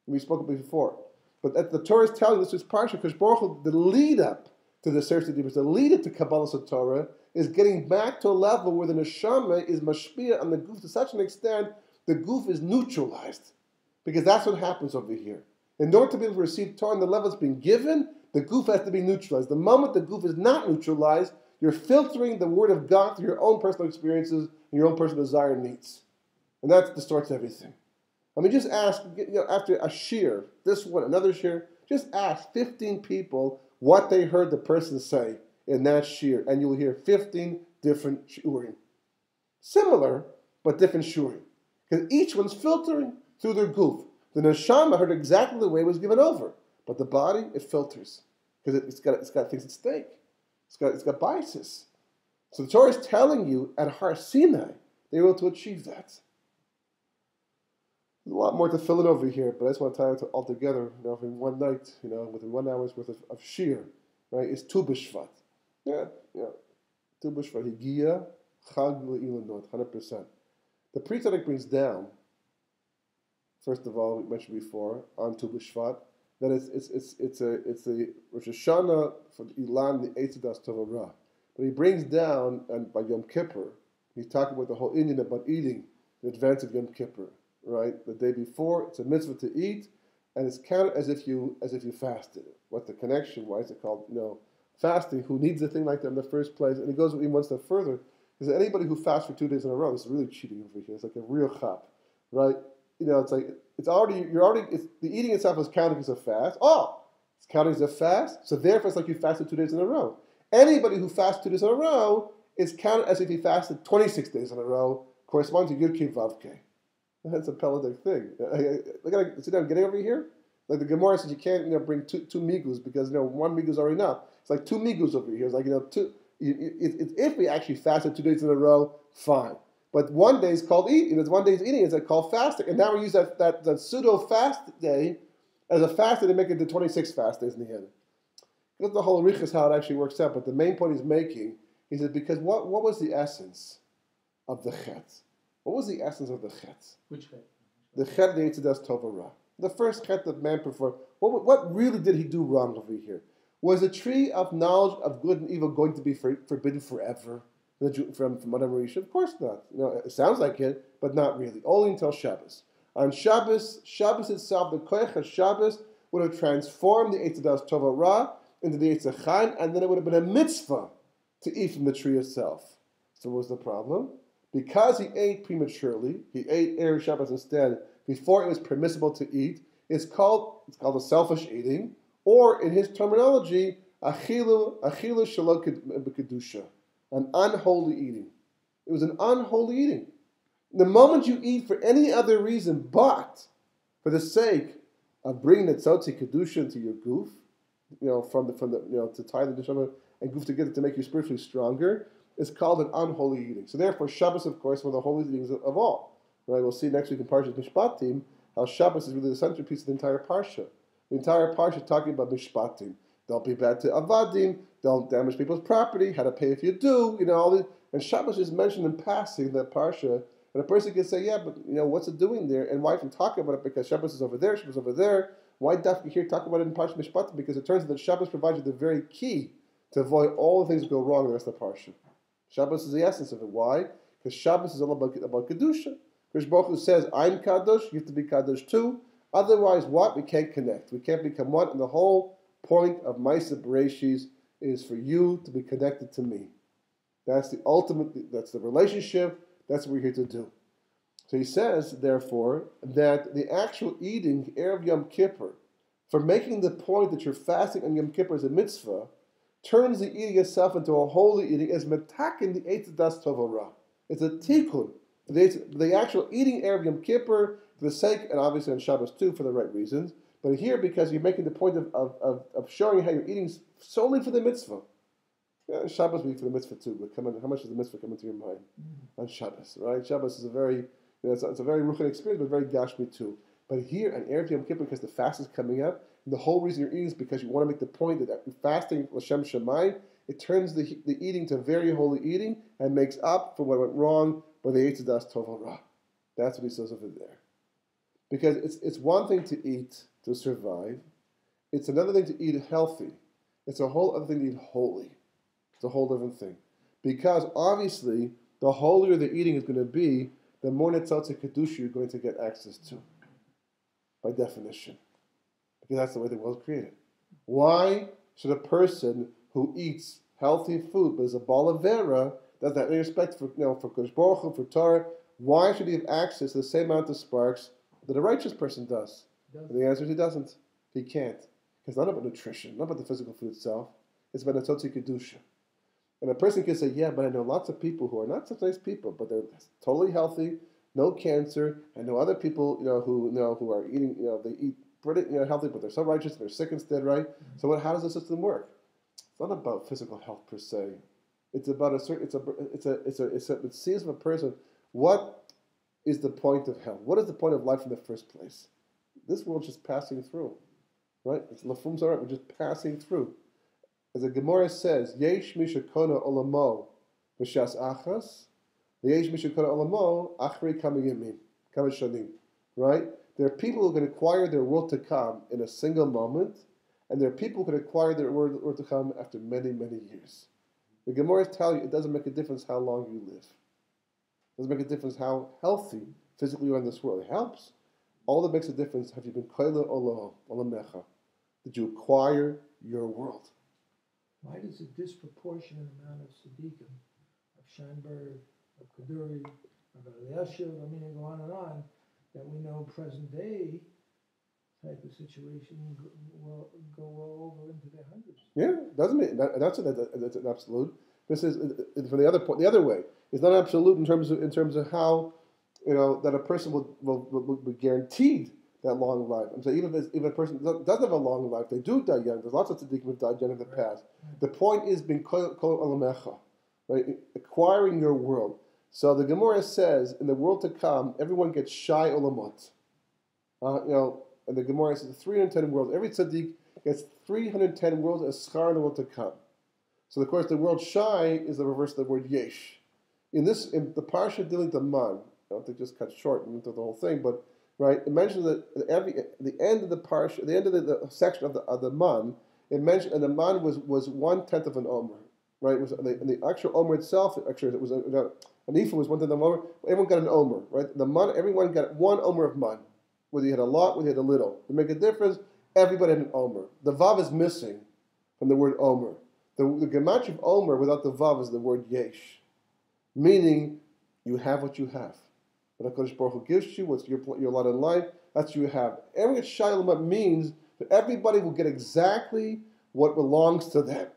We spoke about before. But the Torah is telling us this parshah, Kosh Baruch Hu, the lead up to the Sefer Deibros, the lead up to Kabbalah Torah, is getting back to a level where the neshama is mashpia on the guf to such an extent the guf is neutralized. Because that's what happens over here. In order to be able to receive Torah on the level it's been given, the guf has to be neutralized. The moment the guf is not neutralized, you're filtering the word of God through your own personal experiences and your own personal desire and needs. And that distorts everything. I mean, just ask, after a shiur, this one, another shiur, just ask 15 people what they heard the person say in that shiur, and you'll hear 15 different shiurim. Similar, but different shiurim. Because each one's filtering through their guf. The neshama heard exactly the way it was given over, but the body, it filters. Because it's got things at stake. It's got biases. So the Torah is telling you at Har Sinai, they were able to achieve that. There's a lot more to fill in over here, but I just want to tie it all together, in one night, within 1 hour's worth of shiur, right? It's Tu B'Shvat. Yeah. Tu B'Shvat. Higia Chag Le'ilanot, 100%. The Pri Tzaddik brings down, first of all, we mentioned before, on Tu B'Shvat, that it's a Rosh Hashanah for the Ilan, the Eitz Das Tov Ra. But he brings down, and by Yom Kippur, he's talking about the whole Indian about eating in advance of Yom Kippur, right? The day before, it's a mitzvah to eat, and it's counted as if you fasted. What's the connection? Why is it called, fasting? Who needs a thing like that in the first place? And he goes even one step further. Because anybody who fasts for 2 days in a row is really cheating over here. It's like a real chap, right? It's like the eating itself is counted as a fast. Oh, it's counted as a fast, so therefore it's like you fasted 2 days in a row. Anybody who fasts 2 days in a row is counted as if he fasted 26 days in a row, corresponds to Yud Kei Vav Kei. That's a pelagic thing. Look at sit down, getting over here. Like the Gemara says, you can't bring two migus because one migu is already enough. It's like 2 migus over here. It's like two. If we actually fasted 2 days in a row, fine. But 1 day is called eating. It's 1 day's eating. It's called fasting. And now we use that pseudo fast day as a fast day to make it to 26 fast days in the end. That's the whole riches how it actually works out. But the main point he's making is that because what was the essence of the chet? What was the essence of the chet? Which chet? The chet, the Eitz Das Tov Ra. The first chet that man performed. What really did he do wrong over here? Was the tree of knowledge of good and evil going to be forbidden forever from Adam Rishon? Of course not. It sounds like it, but not really. Only until Shabbos. On Shabbos itself, the koyach of Shabbos would have transformed the Eitz Hadas Tova Ra into the Eitz Chaim, and then it would have been a mitzvah to eat from the tree itself. So what was the problem? Because he ate prematurely, he ate Erev Shabbos instead, before it was permissible to eat, it's called a selfish eating, or in his terminology, achilu shalok b'kedusha, an unholy eating. It was an unholy eating. The moment you eat for any other reason but for the sake of bringing the tzotzi kedusha into your goof, to tie the neshama and goof together to make you spiritually stronger, is called an unholy eating. So therefore, Shabbos, of course, one of the holiest eatings of all. Right? We'll see next week in Parashas Mishpatim how Shabbos is really the centerpiece of the entire parsha. The entire parsha is talking about Mishpatim. Don't be bad to avadim. Don't damage people's property. How to pay if you do. All this. And Shabbos is mentioned in passing in that parsha. And a person can say, yeah, but what's it doing there? And why even talk about it? Because Shabbos is over there. Shabbos is over there. Why dafka here talk about it in Parashas Mishpatim? Because it turns out that Shabbos provides you the very key to avoid all the things that go wrong in the rest of the parsha. Shabbos is the essence of it. Why? Because Shabbos is all about Kedusha. Krish Baruch Hu says, I'm Kadosh, you have to be Kadosh too. Otherwise, what? We can't connect. We can't become one. And the whole point of Ma'aseh Bereshis is for you to be connected to me. That's the ultimate, that's the relationship. That's what we're here to do. So he says, therefore, that the actual eating, Erev Yom Kippur, for making the point that you're fasting on Yom Kippur as a mitzvah, turns the eating itself into a holy eating as metakin the Eitz Hadas Tova Ra. It's a tikkun. The actual eating Erev Yom Kippur for the sake, and obviously on Shabbos too, for the right reasons, but here because you're making the point of showing how you're eating solely for the mitzvah. Yeah, Shabbos we eat for the mitzvah too, but how much does the mitzvah come into your mind on Shabbos, right? Shabbos is a very, it's a very ruchon experience, but very gashmi too. But here on Erev Yom Kippur, because the fast is coming up, and the whole reason you're eating is because you want to make the point that fasting l'shem shamayim, it turns the eating to very holy eating and makes up for what went wrong by the Eitz Hadas Tova Ra. That's what he says over there. Because it's one thing to eat to survive. It's another thing to eat healthy. It's a whole other thing to eat holy. It's a whole different thing. Because obviously, the holier the eating is going to be, the more netzatze kedusha you're going to get access to. By definition. Because that's the way the world is created. Why should a person who eats healthy food but is a balavera, does that in respect for Kodesh Baruch Hu, for Torah, why should he have access to the same amount of sparks that a righteous person does? And the answer is he doesn't. He can't. It's not about nutrition, not about the physical food itself. It's about netzatze kedusha. And a person can say, yeah, but I know lots of people who are not such nice people, but they're totally healthy, no cancer. I know other people, who are eating, they eat pretty, healthy, but they're so righteous and they're sick instead, right? So how does the system work? It's not about physical health per se. It's about it sees from a person what is the point of health? What is the point of life in the first place? This world's just passing through, right? It's lafum zarat. We're just passing through. As the Gemara says, Yesh mishakona olamo b'shas achas, Yesh mishakona olamo achri kamayimim, right? There are people who can acquire their world to come in a single moment, and there are people who can acquire their world to come after many, many years. The Gemara tell you it doesn't make a difference how long you live. It doesn't make a difference how healthy physically you are in this world. It helps. All that makes a difference, have you been koila olamecha? Did you acquire your world? Why does a disproportionate amount of tzaddikim, of Scheinberg, of Kaduri, of Eliashiv, I go on, that we know present day type of situation go well over into their hundreds? Yeah, doesn't mean that's an absolute. This is from the other point. The other way, it's not absolute in terms of how that a person will be guaranteed that long life. I'm saying even a person doesn't have a long life, they do die young. There's lots of tzaddikim who died young in the past. The point is being kol alamecha, right? Acquiring your world. So the Gemara says, in the world to come, everyone gets shy olamot. And the Gemara says 310 worlds. Every tzaddik gets 310 worlds as schar in the world to come. So of course the word shy is the reverse of the word yesh. In the parsha dealing with man, I don't have to just cut short into the whole thing, but right? It mentions that at the end of the parshah, at the end of the section of the man, it mentioned, and the man was 1/10 of an omer, right? It was the actual omer itself. Actually, it was an ephah was 1/10 of an omer. Everyone got an omer, right? The man, everyone got one omer of man, whether you had a lot, whether you had a little. To make a difference, everybody had an omer. The vav is missing from the word omer. The gematria of omer without the vav is the word yesh, meaning you have what you have. What HaKadosh Baruch Hu gives you, what's your lot in life, that's what you have. Every Shaylam means that everybody will get exactly what belongs to them,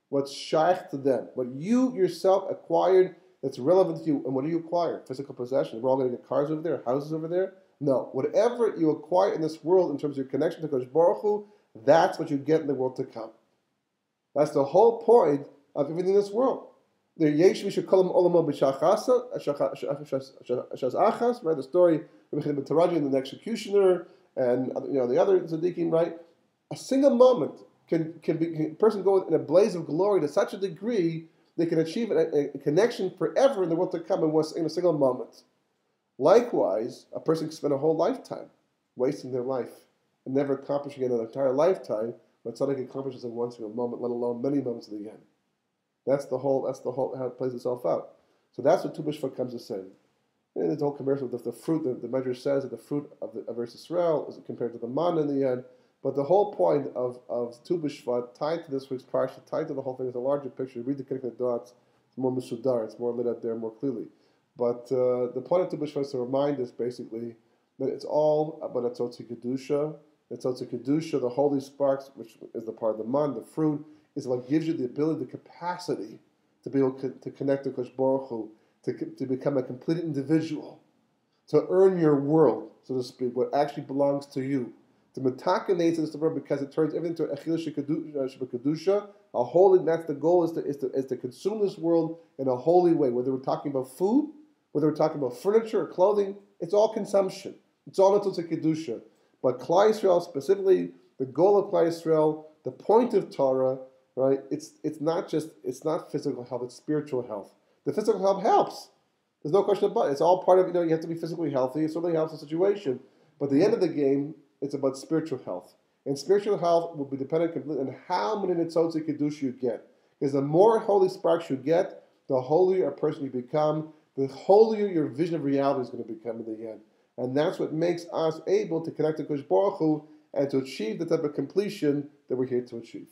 what's shaykh to them, what you yourself acquired that's relevant to you. And what do you acquire? Physical possession. We're all going to get cars over there, houses over there? No. Whatever you acquire in this world in terms of your connection to HaKadosh Baruch Hu, that's what you get in the world to come. That's the whole point of everything in this world. The yesh we should call them olamo b'shachasa, achas, right? The story of Taraji and the executioner, and the other tzaddikim, right? A single moment can a person go in a blaze of glory to such a degree they can achieve a connection forever in the world to come in a single moment. Likewise, a person can spend a whole lifetime wasting their life and never accomplishing an entire lifetime, but something accomplishes in one single moment, let alone many moments at the end. That's the whole how it plays itself out. So that's what Tu B'Shvat comes to say. And the whole comparison with the fruit, the measure says that the fruit of Eretz Yisrael is compared to the man in the end. But the whole point of Tu B'Shvat, tied to this week's parsha, tied to the whole thing, is a larger picture. You read the connected dots, it's more musudar, it's more lit up there more clearly. But the point of Tu B'Shvat is to remind us basically that it's all about Atzotzi Kedusha. Atzotzi Kedusha, the holy sparks, which is the part of the man, the fruit, is what gives you the ability, the capacity to be able to connect to HaKadosh Baruch Hu, to become a complete individual, to earn your world, so to speak, what actually belongs to you. To metakanate this world because it turns everything to Achil Shebekadusha, a holy. That's the goal, is to consume this world in a holy way. Whether we're talking about food, whether we're talking about furniture or clothing, it's all consumption. It's all into Kedusha. But Klal Yisrael, specifically, the goal of Klal Yisrael, the point of Torah, right? It's not physical health, it's spiritual health. The physical health helps. There's no question about it. It's all part of, you have to be physically healthy. It certainly helps the situation. But at the end of the game, it's about spiritual health. And spiritual health will be dependent completely on how many nitzotzi kedusha you get. Because the more holy sparks you get, the holier a person you become, the holier your vision of reality is going to become in the end. And that's what makes us able to connect to HaKadosh Baruch Hu and to achieve the type of completion that we're here to achieve.